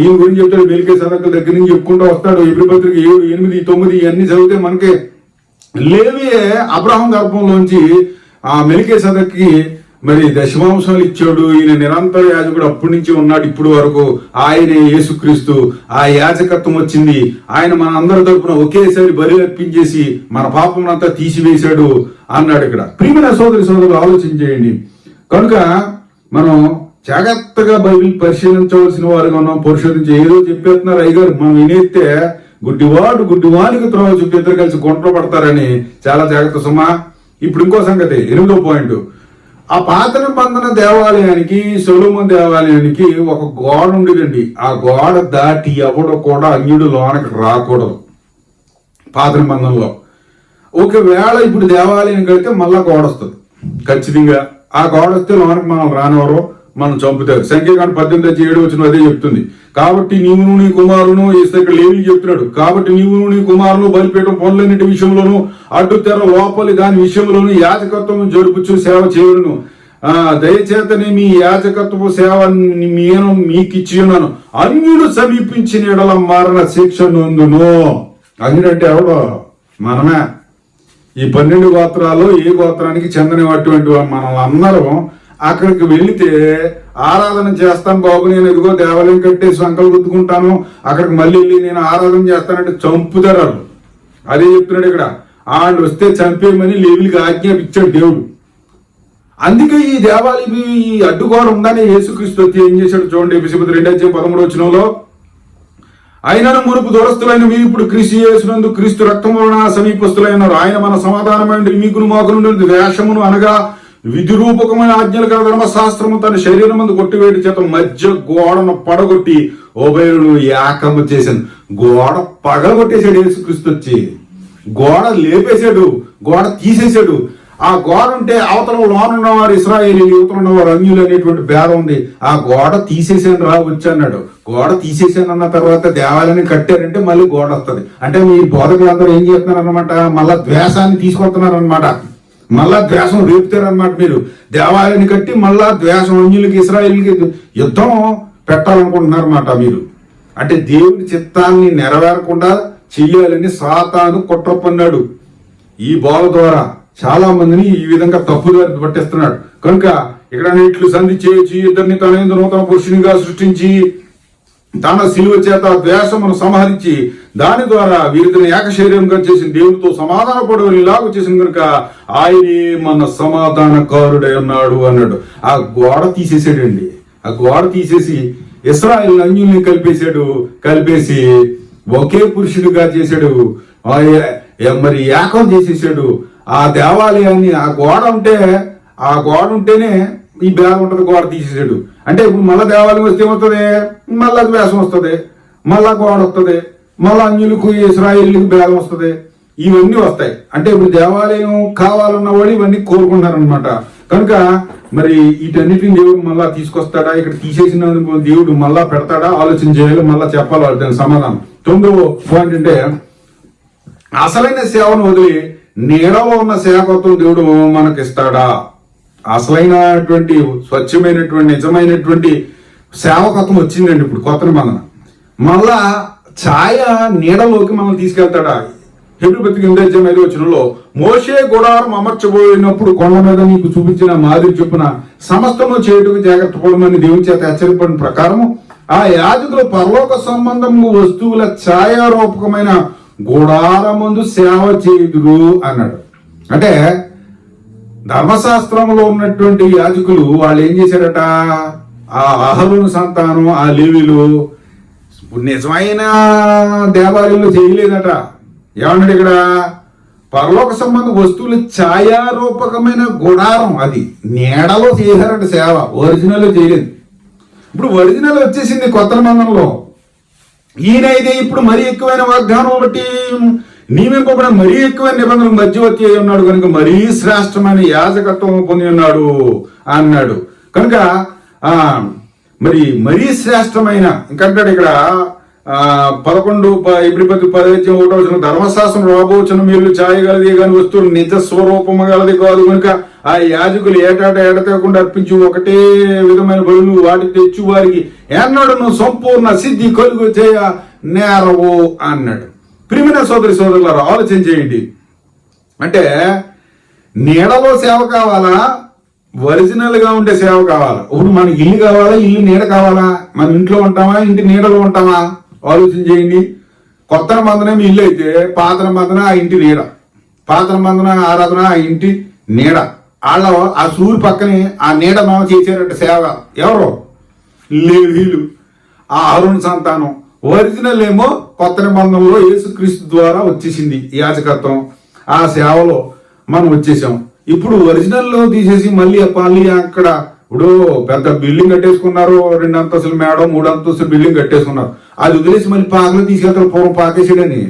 ఈయన గురించి చెప్తాడు. మెల్కీసెదెకు దగ్గర నుంచి చెప్పుకుంటూ వస్తాడు. ఎబ్రీ పత్రిక 7, 8, 9 ఇవన్నీ చదివితే మనకి లేవియే అబ్రహాం గర్భంలోంచి ఆ మెల్కీసెదెకుకి మరి దశమాంశాలు ఇచ్చాడు. ఈయన నిరంతర యాజకుడు అప్పటి నుంచి ఉన్నాడు ఇప్పుడు వరకు. ఆయనే యేసుక్రీస్తు. ఆ యాజకత్వం వచ్చింది. ఆయన మన అందరి తరపున ఒకేసారి బలి అర్పించేసి మన పాపం అంతా తీసివేశాడు అన్నాడు ఇక్కడ. ప్రియమైన సోదరులు ఆలోచన చేయండి. కనుక మనం జాగ్రత్తగా బైబిల్ పరిశీలించవలసిన వారుగా ఉన్నాం. పరిశోధించి ఏదో చెప్పేస్తున్నారు అయ్యగారు, మనం వినేస్తే గుడ్డివానికి త్రోవ చూపి ఇద్దరు కలిసి గుంటలో పడతారని. చాలా జాగ్రత్త సుమా. ఇప్పుడు ఇంకో సంగతి, 8వ పాయింట్. ఆ పాత నిబంధన దేవాలయానికి, సొలొమోను దేవాలయానికి ఒక గోడ ఉండేదండి. ఆ గోడ దాటి ఎవడు కూడా అన్యుడు లోనకి రాకూడదు పాత నిబంధనలో. ఒకవేళ ఇప్పుడు దేవాలయం కడితే మళ్ళా గోడ వస్తుంది ఖచ్చితంగా. ఆ గోడ వస్తే లోనకి మనం రానివారు, మనం చంపుతారు. సంఖ్యాకాండం 18:7 అదే చెప్తుంది. కాబట్టి నీవును నీ కుమారును, ఇక్కడ లేవి చెప్తున్నాడు. కాబట్టి నీవును నీ కుమారును బలిపీఠం పనులన్నిటి విషయంలోను, అడ్డు తెర లోపలి దాని విషయంలోను యాజకత్వం జరుపుచు సేవ చేయను. దయచేతనే మీ యాజకత్వ సేవ నేను మీకు ఇచ్చి ఉన్నాను, అన్యులు సమీపించిన ఎడల మరణ శిక్ష నొందును. అన్యుడంటే ఎవడో? మనమే. ఈ 12 గోత్రాలు ఏ గోత్రానికి చెందినటువంటి మనం అందరం అక్కడికి వెళితే ఆరాధన చేస్తాను బాబు, నేను ఇదిగో దేవాలయం కట్టేసి సంకలు గుద్దుకుంటాను, అక్కడికి మళ్ళీ వెళ్ళి నేను ఆరాధన చేస్తానంటే చంపుతారు వాళ్ళు. అదే చెప్తున్నాడు ఇక్కడ. వాళ్ళు వస్తే చంపేయమని లేవిలికి ఆజ్ఞాపించాడు దేవుడు. అందుకే ఈ దేవాలయం ఈ అడ్డుగోడ ఉందని యేసుక్రీస్తు వచ్చి ఏం చేశాడు చూడండి. ఎఫెసీయులకు 2:13 ఆయనను మునుపు దూరస్తులైన మీరు ఇప్పుడు క్రీస్తు యేసునందు క్రీస్తు రక్తము వలన సమీపస్తులైనారు. ఆయన మన సమాధానమైన మీకును మాకును వేషమును అనగా విధి రూపకమైన ఆజ్ఞలు గల ధర్మశాస్త్రము తన శరీరం మందు కొట్టివేటి చేత మధ్య గోడను పడగొట్టి ఉభయులను ఏకము చేశాను. గోడ పగలగొట్టేశాడు యేసుక్రీస్తు వచ్చి. గోడ లేపేశాడు, గోడ తీసేశాడు. ఆ గోడ ఉంటే అవతల లోనున్నవారు ఇశ్రాయేలీయులు, యువతలు ఉన్నవారు అన్యులు అనేటువంటి భేదం ఉంది. ఆ గోడ తీసేసాను రా వచ్చి అన్నాడు. గోడ తీసేసాను అన్న తర్వాత దేవాలయాన్ని కట్టారంటే మళ్ళీ గోడ వస్తుంది. అంటే మీ బోధకులందరూ ఏం చేస్తున్నారు అనమాట? మళ్ళా ద్వేషాన్ని తీసుకొస్తున్నారు అనమాట. మళ్ళా ద్వేషం రేపుతారనమాట. మీరు దేవాలయాన్ని కట్టి మళ్ళా ద్వేషం అన్యులకి ఇశ్రాయేలీయులకి యుద్ధం పెట్టాలనుకుంటున్నారు అన్నమాట మీరు. అంటే దేవుని చిత్తాన్ని నెరవేరకుండా చెయ్యాలని సాతాను కుట్ర పన్నాడు. ఈ బోధ ద్వారా చాలా మందిని ఈ విధంగా తప్పుదారి పట్టిస్తున్నాడు. కనుక ఇక్కడ ఇట్లు సంధి చేసి ఇద్దరిని తన యందు నూతన పురుషునిగా సృష్టించి తన శిలువ చేత ద్వేషమును సంహరించి దాని ద్వారా వీరిని ఏకశరీరంగా చేసిన దేవునితో సమాధాన పడవలాగా చేసిన కనుక ఆయనే మన సమాధానకారుడై ఉన్నాడు అన్నాడు. ఆ గోడ తీసేసాడండి. ఆ గోడ తీసేసి ఇశ్రాయేలు అన్యుల్ని కలిపేసి ఒకే పురుషుడిగా చేశాడు. మరి ఏకం చేసేసాడు. ఆ దేవాలయాన్ని ఆ గోడ ఉంటేనే ఈ భేదం ఉంటుంది. గోడ తీసేసాడు అంటే ఇప్పుడు మళ్ళా దేవాలయం వస్తే ఏమవుతుంది? మళ్ళా ద్వేషం వస్తుంది, మళ్ళా గోడ వస్తుంది, మళ్ళా అన్యులకు ఇశ్రాయేలీయులకు భేదం వస్తుంది. ఇవన్నీ వస్తాయి. అంటే ఇప్పుడు దేవాలయం కావాలన్న వాళ్ళు ఇవన్నీ కోరుకుంటారనమాట. కనుక మరి వీటన్నిటిని దేవుడు మళ్ళా తీసుకొస్తాడా? ఇక్కడ తీసేసిన దేవుడు మళ్ళా పెడతాడా? ఆలోచన చేయాలి, మళ్ళా చెప్పాలి దాని సమాధానం. 9వ పాయింట్ అంటే అసలైన సేవను వదిలి నీడలో ఉన్న సేవకత్వం దేవుడు మనకిస్తాడా? అసలైనటువంటి స్వచ్ఛమైనటువంటి నిజమైనటువంటి సేవకత్వం వచ్చిందండి ఇప్పుడు కొత్త నిబంధన. మళ్ళా ఛాయ నీడలోకి మనల్ని తీసుకెళ్తాడా? హెబ్రీ పత్రిక 8:5 మోషే గుడారం అమర్చబోయినప్పుడు కొండ మీద నీకు చూపించిన మాదిరి చొప్పున సమస్తము చేయుటకు జాగ్రత్త పడమని దేవుని చేత హెచ్చరింపడిన ప్రకారము ఆ యాజకులు పరలోక సంబంధము వస్తువుల ఛాయారూపకమైన గుడారమందు సేవ చేయుదురు అన్నాడు. అంటే ధర్మశాస్త్రంలో ఉన్నటువంటి యాజకులు వాళ్ళు ఏం చేశారట? ఆ అహరోను సంతానం, ఆ లేవీలు నిజమైన దేవాలయంలో చేయలేదట. ఏమన్నాడు ఇక్కడ? పరలోక సంబంధ వస్తువులు ఛాయారూపకమైన గుడారం, అది నీడలో చేశారట సేవ, ఒరిజినల్ చేయలేదు. ఇప్పుడు ఒరిజినల్ వచ్చేసింది కొత్త నిబంధనలో. ఈయనైతే ఇప్పుడు మరీ ఎక్కువైన వాగ్దానం బట్టి నియమింపబడిన మరీ ఎక్కువైన నిబంధనలు మధ్యవర్తి అయి ఉన్నాడు కనుక మరీ శ్రేష్టమైన యాజకత్వం పొంది ఉన్నాడు అన్నాడు. కనుక మరి మరీ శ్రేష్టమైన ఇంకంటాడు ఇక్కడ 11 హెబ్రీ పత్రిక 10:1 ధర్మశాస్త్రం రాబోచున్న మీరు ఛాయగలది కాని వస్తువులు నిజ స్వరూపము గలది కాదు కనుక ఆ యాజకులు ఎడతెగకుండా అర్పించి ఒకటే విధమైన బలులు వాటి తెచ్చు వారికి ఎన్నడను సంపూర్ణ సిద్ధి కలుగు చేయ నేరవు అన్నాడు. ప్రియమైన సోదరులారా ఆలోచన చేయండి. అంటే నీడలో సేవ కావాలా? ఒరిజినల్ గా ఉండే సేవ కావాలా? ఇప్పుడు మనకి ఇల్లు కావాలా? ఇల్లు నీడ కావాలా? మన ఇంట్లో ఉంటామా? ఇంటి నీడలో ఉంటామా? ఆలోచన చేయండి. కొత్త నిబంధన ఇల్లు అయితే, పాత నిబంధన ఆ ఇంటి నీడ, పాత నిబంధన ఆరాధన ఆ ఇంటి నీడ. వాళ్ళ ఆ సూర్యు పక్కనే ఆ నీడ మామ చేశారంటే సేవ ఎవరు? లేవీయులు, ఆ అహరోను సంతానం. ఒరిజినల్ ఏమో కొత్త నిబంధనలో యేసుక్రీస్తు ద్వారా వచ్చేసింది యాజకత్వం. ఆ సేవలో మనం వచ్చేసాం. ఇప్పుడు ఒరిజినల్ లో తీసేసి మళ్ళీ అక్కడ ఇప్పుడు పెద్ద బిల్డింగ్ కట్టేసుకున్నారు, 2 అంతస్తుల మేడం, 3 అంతస్తుల బిల్డింగ్ కట్టేసుకున్నారు. అది వదిలేసి మళ్ళీ పాకలో తీసుకెళ్తారు. పూర్వం పాకేసాడని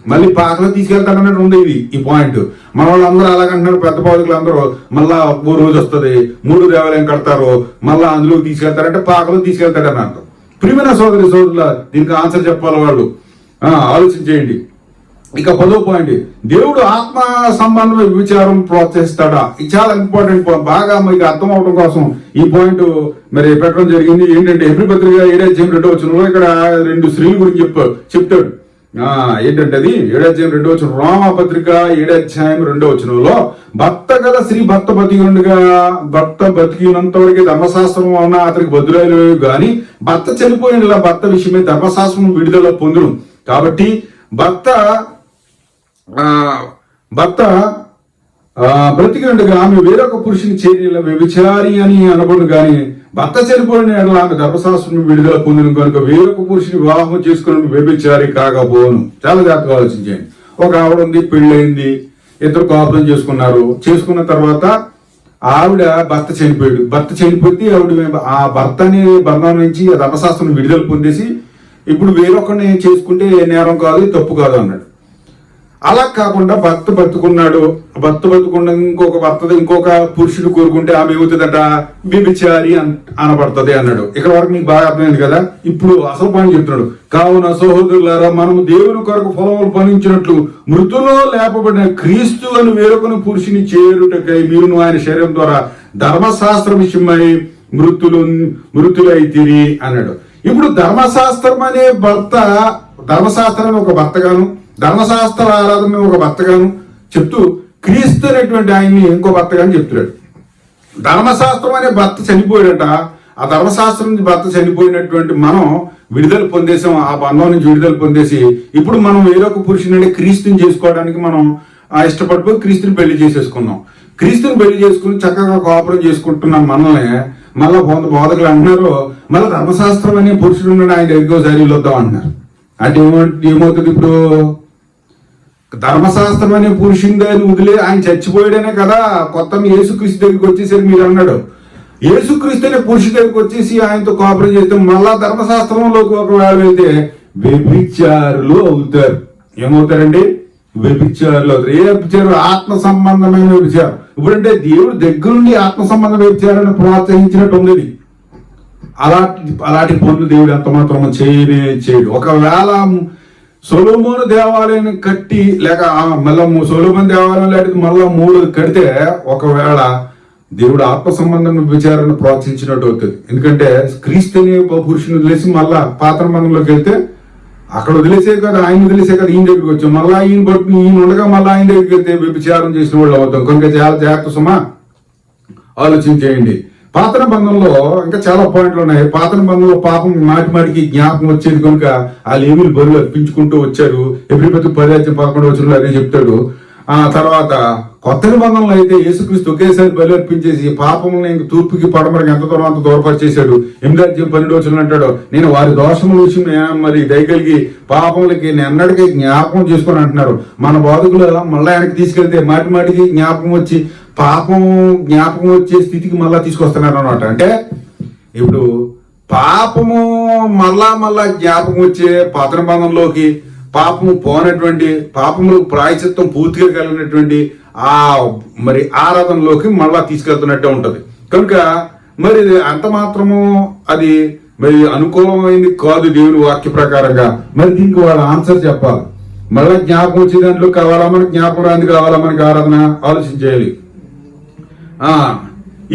మళ్ళీ పాకలో తీసుకెళ్తారన్నట్టు ఉంది ఈ పాయింట్. మన వాళ్ళందరూ అలాగంటున్నారు. పెద్ద పాదుకులు అందరూ మళ్ళా ఓ రోజు వస్తుంది, 3 దేవాలయం కడతారు, మళ్ళా అందులోకి తీసుకెళ్తారంటే పాకలో తీసుకెళ్తారని అర్థం. ప్రియమైన సోదరుల దీనికి ఆన్సర్ చెప్పాలి వాళ్ళు. ఆలోచన చేయండి. ఇక 10వ పాయింట్, దేవుడు ఆత్మ సంబంధమైన విచారం ప్రోత్సహిస్తాడా? ఇది చాలా ఇంపార్టెంట్ పాయింట్. బాగా మీకు అర్థం అవడం కోసం ఈ పాయింట్ మరి పెట్టడం జరిగింది. ఏంటంటే హెబ్రీ పత్రిక 7:2 ఇక్కడ 2 స్త్రీల గురించి చెప్తాడు. ఏంటంటే అది 7:2 రోమా పత్రిక 7:2 భర్త గల స్త్రీ భర్త బతికినంత వరకు ధర్మశాస్త్రం వలన అతనికి బదులు గాని భర్త చనిపోయిన భర్త విషయమే ధర్మశాస్త్రం విడుదల పొందును. కాబట్టి భర్త బ్రతికినట్టుగా ఆమె వేరొక పురుషుని చేరిన వ్యభిచారి అని అనబడును గాని భర్త చనిపోయిన ఆమె ధర్మశాస్త్రం విడుదల పొందిన కనుక వేరొక పురుషుని వివాహం చేసుకున్న వ్యభిచారి కాకపోను. చాలా జాగ్రత్తగా ఆలోచించండి. ఒక ఆవిడ ఉంది, పెళ్ళయింది, ఇద్దరు కాపురం చేసుకున్న తర్వాత ఆవిడ భర్త చనిపోతే ఆవిడ ఆ భర్త అనే బంధం నుంచి ధర్మశాస్త్రం విడుదల పొందేసి ఇప్పుడు వేరొకరిని చేసుకుంటే నేరం కాదు, తప్పు కాదు అన్నాడు. అలా కాకుండా భర్త బతుకుండా ఇంకొక పురుషుడు కోరుకుంటే ఆమె ఏమవుతుందట? వ్యభిచారి అనబడుతుంది అన్నాడు. ఇక్కడ వరకు మీకు బాగా అర్థమైంది కదా. ఇప్పుడు అసలు పాయింట్ చెప్తున్నాడు. కావున సహోదరులారా, మనము దేవుని కొరకు ఫలములు ఫలించినట్లు మృతులో లేపబడిన క్రీస్తు అని వేరొకని పురుషుని చేరుటకై మీరును ఆయన శరీరం ద్వారా ధర్మశాస్త్ర విషయమై మృతులైతిరి అన్నాడు. ఇప్పుడు ధర్మశాస్త్రం అనే ధర్మశాస్త్రాన్ని ఒక భర్తగాను, ధర్మశాస్త్ర ఆరాధన ఒక భర్తగాను చెప్తూ క్రీస్తు అనేటువంటి ఆయన్ని ఇంకో భర్తగాను చెప్తున్నాడు. ధర్మశాస్త్రం అనే భర్త చనిపోయాడట. ఆ ధర్మశాస్త్రం నుంచి భర్త చనిపోయినటువంటి మనం విడుదల పొందేసాం. ఆ బంధం నుంచి విడుదల పొందేసి ఇప్పుడు మనం వేరొక పురుషుని క్రీస్తుని చేసుకోవడానికి మనం ఇష్టపడిపోయి క్రీస్తుని పెళ్లి చేసేసుకున్నాం. క్రీస్తుని పెళ్లి చేసుకుని చక్కగా కోఆపరేట్ చేసుకుంటున్నాం. మనల్ని మళ్ళా బోధకులు అంటున్నారు, మళ్ళీ ధర్మశాస్త్రం అనే పురుషుడు ఉన్నాడు, ఆయన దగ్గరికి శైలిలో వద్దాం అంటున్నారు. అంటే ఏమవుతుంది? ఇప్పుడు ధర్మశాస్త్రం అనే పురుషుని వదిలే ఆయన చచ్చిపోయాడనే కదా కొత్త యేసుక్రీస్తు దగ్గరికి వచ్చేసరి మీరు అన్నాడు. యేసుక్రీస్తు అనే పురుషుడి దగ్గరికి వచ్చేసి ఆయనతో కోఆపరేట్ చేస్తే మళ్ళా ధర్మశాస్త్రంలోకి ఒకవేళ వెళ్తే వ్యభిచారులు అవుతారు. ఏమవుతారండి? వ్యభిచారులు అవుతారు. ఏ వ్యభిచారు? ఆత్మ సంబంధమైన వ్యభిచారం. ఇప్పుడంటే దేవుడు దగ్గర నుండి ఆత్మ సంబంధ వ్యభిచారాన్ని ప్రోత్సహించినట్టు ఉంది. అలాంటి పనులు దేవుడు ఎంత మాత్రం చేయడు. ఒకవేళ సొలొమోను దేవాలయాన్ని కట్టి లేక మళ్ళా సొలొమోను దేవాలయం లాంటిది మళ్ళా 3 కడితే ఒకవేళ దేవుడు ఆత్మ సంబంధం విచారాన్ని ప్రోత్సహించినట్టు అవుతుంది. ఎందుకంటే క్రీస్తు అనే పురుషుని వదిలేసి మళ్ళా పాత మందంలోకి వెళ్తే అక్కడ వదిలేసే కదా, ఆయన వదిలేసే కదా ఈయన దగ్గరికి వచ్చాం. మళ్ళా ఈయన ఉండగా మళ్ళీ ఆయన దగ్గరికి వెళ్తే వ్యభిచారం చేసిన వాళ్ళు అవుతాం. కనుక చాలా జాగ్రత్త సుమా, ఆలోచించేయండి. పాత బంధంలో ఇంకా చాలా పాయింట్లు ఉన్నాయి. పాత బంధంలో పాపం మాటికి జ్ఞాపకం వచ్చేది కనుక ఆ లేవీలు బరువులు అర్పించుకుంటూ వచ్చారు. హెబ్రీ పత్రిక 10:11 అదే చెప్తాడు. ఆ తర్వాత కొత్త నిబంధనలు అయితే యేసుక్రీస్తు ఒకేసారి బలి అర్పించేసి పాపములను ఇంక తూర్పుకి పడమరికి ఎంత దూరం అంత దూరపరిచేశాడు. 8:12 అంటాడు, నేను వారి దోషముల విషయం మరి దయగలిగి పాపములకి ఎన్నటికీ జ్ఞాపకం చేసుకొని అంటున్నారు. మన బోధకులు మళ్ళా వెనక్కి తీసుకెళ్తే మాటికి జ్ఞాపకం వచ్చి జ్ఞాపకం వచ్చే స్థితికి మళ్ళా తీసుకొస్తున్నారు అనమాట. అంటే ఇప్పుడు పాపము మళ్ళా జ్ఞాపకం వచ్చే పాత నిబంధనలోకి పాపము పోనటువంటి పాపములకు ప్రాయశ్చిత్తం పూర్తిగా కలిగినటువంటి ఆ మరి ఆరాధనలోకి మళ్ళా తీసుకెళ్తున్నట్టే ఉంటది. కనుక మరి అంత మాత్రము అది మరి అనుకూలమైంది కాదు దేవుని వాక్య ప్రకారంగా. మరి దీనికి వాళ్ళ ఆన్సర్ చెప్పాలి. మళ్ళా జ్ఞాపకం వచ్చే దాంట్లో కావాలా మనకి, జ్ఞాపకం రాంది కావాలా మనకి ఆరాధన? ఆలోచించేయాలి.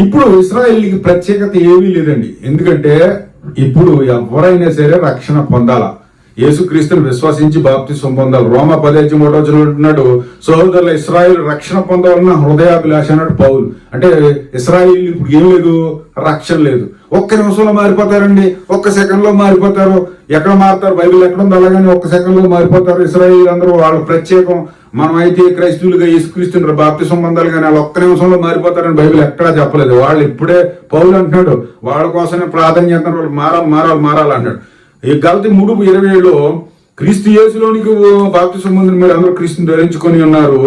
ఇప్పుడు ఇశ్రాయేలుకి ప్రత్యేకత ఏమీ లేదండి. ఎందుకంటే ఇప్పుడు ఎవరైనా సరే రక్షణ పొందాలా, యేసుక్రీస్తుని విశ్వసించి బాప్తిసం పొందాలి. రోమా 10:3 అంటున్నాడు, సహోదరుల ఇశ్రాయేలు రక్షణ పొందాలన్న హృదయాభిలాష అన్నాడు పౌలు. అంటే ఇశ్రాయేలు ఇప్పుడు ఏం లేదు, రక్షణ లేదు. ఒక్క నిమిషంలో మారిపోతారండి, ఒక్క సెకండ్ లో మారిపోతారు. ఎక్కడ మారుతారు? బైబిల్ ఎక్కడ ఉంది అలాగని ఒక్క సెకండ్ లో మారిపోతారు ఇశ్రాయేలు అందరూ. వాళ్ళ ప్రత్యేకం. మనం అయితే క్రైస్తవులుగా యేసుక్రీస్తుని బాప్తిసం పొందాలి కానీ వాళ్ళు ఒక్క నిమిషంలో మారిపోతారని బైబిల్ ఎక్కడా చెప్పలేదు. వాళ్ళు ఇప్పుడే పౌలు అంటున్నాడు వాళ్ళ కోసమే ప్రార్థన చేస్తున్నారు, వాళ్ళు మారాలి అన్నాడు. ఈ గలతీ 3:27 క్రీస్తు యేసులోనికి బాప్తిసం పొందిన మీరు అందరూ క్రీస్తుని ధరించుకొని ఉన్నారు.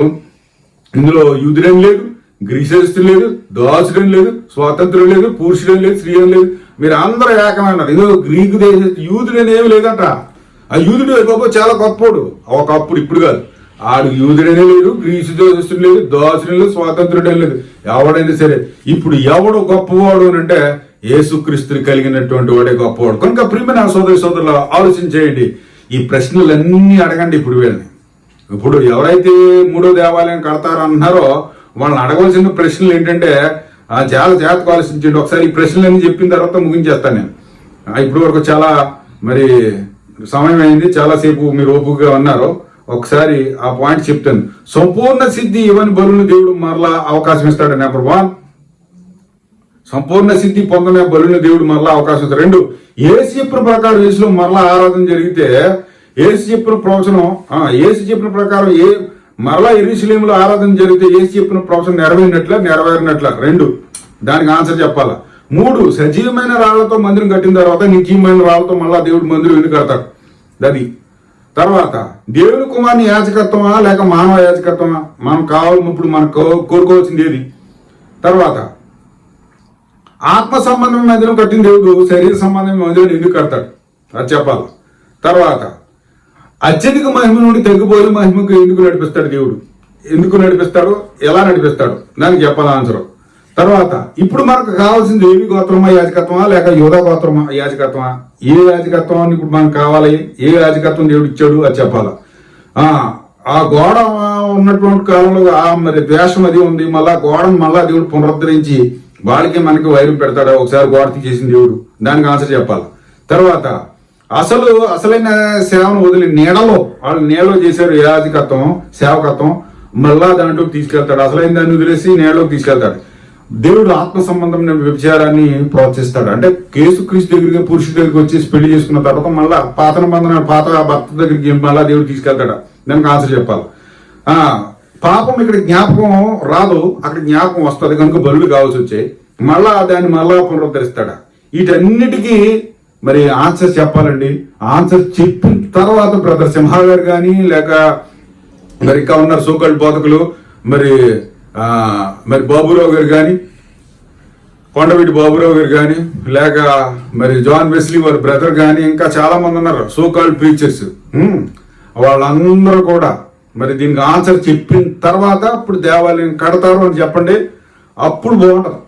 ఇందులో యూదుడేం లేదు, గ్రీసెస్తుడు లేదు, దాసుడేం లేదు, స్వాతంత్రం లేదు, పురుషుడేం లేదు, స్త్రీ ఏం లేదు, మీరు అందరూ ఏకమన్నారు. ఇదో గ్రీకు దేశ యూదుడని ఏమి లేదంట. ఆ యూదుడు గొప్ప చాలా గొప్పోడు ఒకప్పుడు, ఇప్పుడు కాదు. ఆడు యూదుడనే లేదు, గ్రీసు దేశస్తుడు లేదు, దాసుడు లేదు, స్వాతంత్రుడే లేదు. ఎవడైనా సరే ఇప్పుడు ఎవడు గొప్పవాడు అని అంటే యేసుక్రీస్తుని కలిగినటువంటి వాడే గొప్పవాడు. కనుక ప్రియమైన సోదరుల ఆలోచన చేయండి. ఈ ప్రశ్నలన్నీ అడగండి ఇప్పుడు వీళ్ళని. ఇప్పుడు ఎవరైతే మూడో దేవాలయం కడతారన్నారో వాళ్ళని అడగవలసిన ప్రశ్నలు ఏంటంటే చాలా జాగ్రత్తగా ఆలోచించండి. ఒకసారి ఈ ప్రశ్నలన్నీ చెప్పిన తర్వాత ముగించేస్తాను నేను. ఇప్పటి వరకు చాలా మరి సమయం అయింది, చాలాసేపు మీరు ఓపికగా ఉన్నారు. ఒకసారి ఆ పాయింట్ చెప్తాను. సంపూర్ణ సిద్ధి ఇవ్వని బలులు దేవుడు మరలా అవకాశం ఇస్తాడు. నెంబర్ 1, సంపూర్ణ సిద్ధి పొందనే బలుని దేవుడు మరలా అవకాశం ఇస్తాడు. 2, ఏసు చెప్పిన ప్రకారం యేసులో మరలా ఆరాధన జరిగితే ఏసు చెప్పిన ప్రవచనం ఏసు చెప్పిన ప్రకారం మరలా యెరూషలేములో ఆరాధన జరిగితే ఏసు చెప్పిన ప్రవచనం నెరవేరినట్ల 2, దానికి ఆన్సర్ చెప్పాలా. 3, సజీవమైన రాళ్లతో మందిరం కట్టిన తర్వాత నిత్యమైన రాళ్లతో మళ్ళా దేవుడు మందిరం ఎందుకు కడతాడు. అది తర్వాత దేవుని కుమారుని యాజకత్వమా లేక మానవ యాజకత్వమా, మనం కావాలన్నప్పుడు మనకు కోరుకోవాల్సింది ఏది. తర్వాత ఆత్మ సంబంధమైన మందిరం కట్టిన దేవుడు శరీర సంబంధమైన మందిరం ఎందుకు కడతాడు, అది చెప్పాలి. తర్వాత అత్యధిక మహిమ నుండి తగ్గిపోయే మహిమకు ఎందుకు నడిపిస్తాడు దేవుడు, ఎందుకు నడిపిస్తాడు, ఎలా నడిపిస్తాడు, దానికి చెప్పాలి ఆన్సర్. తర్వాత ఇప్పుడు మనకు కావాల్సింది ఏవి గోత్రమా యాజకత్వమా లేక యోధా గోత్రమా యాజకత్వమా, ఏ యాజకత్వాన్ని ఇప్పుడు మనకు కావాలి, ఏ యాజకత్వం దేవుడు ఇచ్చాడు అది చెప్పాలి. ఆ గోడ ఉన్నటువంటి కాలంలో మరి ద్వేషం అది ఉంది, మళ్ళా గోడను మళ్ళా దేవుడు పునరుద్ధరించి వాళ్ళకి మనకి వైరం పెడతాడు. ఒకసారి గోడ తీసేసిన దేవుడు, దానికి ఆన్సర్ చెప్పాలి. తర్వాత అసలైన సేవను వదిలి వాళ్ళు నీడలో చేశారు యాజకత్వం సేవకత్వం, మళ్ళా దాంట్లోకి తీసుకెళ్తాడు. అసలైన దాన్ని వదిలేసి నీడలోకి తీసుకెళ్తాడు. దేవుడు ఆత్మ సంబంధమైన వ్యభిచారాన్ని ప్రోత్సహిస్తాడు. అంటే యేసుక్రీస్తు దగ్గరికి పురుషుడి దగ్గరికి వచ్చేసి పెళ్లి చేసుకున్న తర్వాత మళ్ళా పాత భర్త దగ్గరికి మళ్ళా దేవుడు తీసుకెళ్తాడు. దానికి ఆన్సర్ చెప్పాలి. పాపం ఇక్కడ జ్ఞాపకం రాదు, అక్కడ జ్ఞాపకం వస్తుంది కనుక బలుడు కావాల్సి వచ్చాయి. మళ్ళా దాన్ని మళ్ళా పునరుద్ధరిస్తాడా. వీటన్నిటికీ మరి ఆన్సర్ చెప్పాలండి. ఆన్సర్ చెప్పిన తర్వాత బ్రదర్ సింహ గారు కానీ లేక మరి ఇంకా ఉన్నారు సోకల్డ్ బోధకులు, మరి బాబురావు గారు కానీ, కొండవీటి బాబురావు గారు కానీ, లేక మరి జాన్ వెస్లీ వారి బ్రదర్ కానీ, ఇంకా చాలా మంది ఉన్నారు సోకాల్డ్ ప్రీచర్స్. వాళ్ళందరూ కూడా మరి దీనికి ఆన్సర్ చెప్పిన తర్వాత అప్పుడు దేవాలయం కడతారు అని చెప్పండి. అప్పుడు బాగుంటది.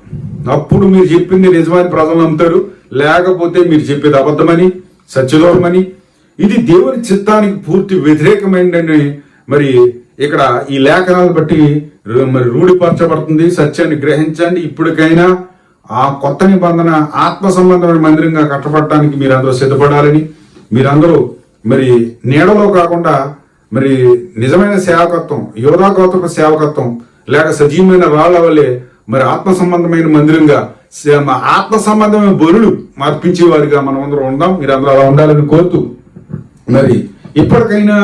అప్పుడు మీరు చెప్పింది నిజమని ప్రజలు నమ్ముతారు, లేకపోతే మీరు చెప్పేది అబద్ధమని సత్యలోకమని. ఇది దేవుని చిత్తానికి పూర్తి వ్యతిరేకమైందని మరి ఇక్కడ ఈ లేఖనాలు బట్టి మరి రూఢిపరచబడుతుంది. సత్యాన్ని గ్రహించండి. ఇప్పటికైనా ఆ కొత్త నిబంధన ఆత్మ సంబంధమైన మందిరంగా కట్టబడటానికి మీరందరూ సిద్ధపడాలని, మీరందరూ మరి నీడలో కాకుండా మరి నిజమైన సేవకత్వం, యోధా గోత్రపు సేవకత్వం లేక సజీవమైన రాళ్ల వల్లే మరి ఆత్మ సంబంధమైన మందిరంగా ఆత్మ సంబంధమైన బలులు మార్పించేవారిగా మనం అందరూ ఉందాం. మీరందరూ అలా ఉండాలని కోరుతూ మరి ఇప్పటికైనా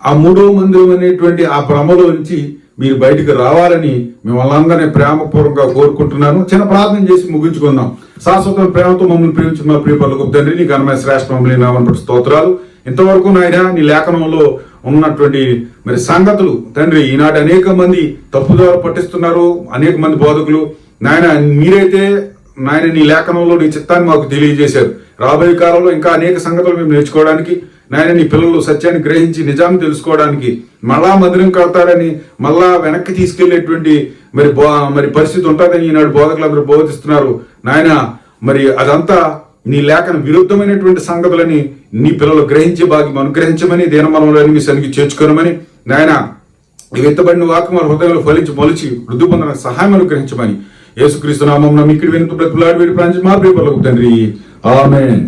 ఆ మూడో మందిరం అనేటువంటి ఆ భ్రమలో నుంచి మీరు బయటకు రావాలని మిమ్మల్ని అందరినీ ప్రేమపూర్వకంగా కోరుకుంటున్నాను. చిన్న ప్రార్థన చేసి ముగించుకుందాం. శాశ్వత ప్రేమతో మమ్మల్ని ప్రేమించిన మా ప్రియ పరలోకపు తండ్రి, నీ ఘనమైన శ్రేష్ఠ మమ్మల్ని నామమున స్తోత్రాలు. ఇంతవరకు నాయన నీ లేఖనంలో ఉన్నటువంటి మరి సంగతులు తండ్రి, ఈనాటి అనేక మంది తప్పుదారు పట్టిస్తున్నారు, అనేక మంది బోధకులు. నాయన మీరైతే నాయన నీ లేఖనంలో నీ చిత్తాన్ని మాకు తెలియజేశారు. రాబోయే కాలంలో ఇంకా అనేక సంగతులు మేము నేర్చుకోవడానికి, నాయన నీ పిల్లలు సత్యాన్ని గ్రహించి నిజాన్ని తెలుసుకోవడానికి, మళ్ళా మందిరం కడతారని మళ్ళా వెనక్కి తీసుకెళ్లేటువంటి మరి పరిస్థితి ఉంటుందని ఈనాడు బోధకులు అందరూ బోధిస్తున్నారు. నాయన మరి అదంతా నీ లేఖన విరుద్ధమైనటువంటి సంగతులని నీ పిల్లలు గ్రహించే భాగ్యం అనుగ్రహించమని, దీనమనంలోని మీ సన్నిధి చేర్చుకోనమని, నాయన ఈ ఎత్తబడిన వాక్యం మన హృదయంలో ఫలించి మొలిచి వృద్ధి పొందడానికి సహాయం అనుగ్రహించమని యేసుక్రీస్తు నామమున మిక్కిడి వినుతూ బ్రతుకులాడి వీడి ప్రాంతం మా ప్రియ పరలోకపు తండ్రి, ఆమేన్.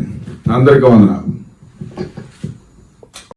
అందరికీ వందనాలు.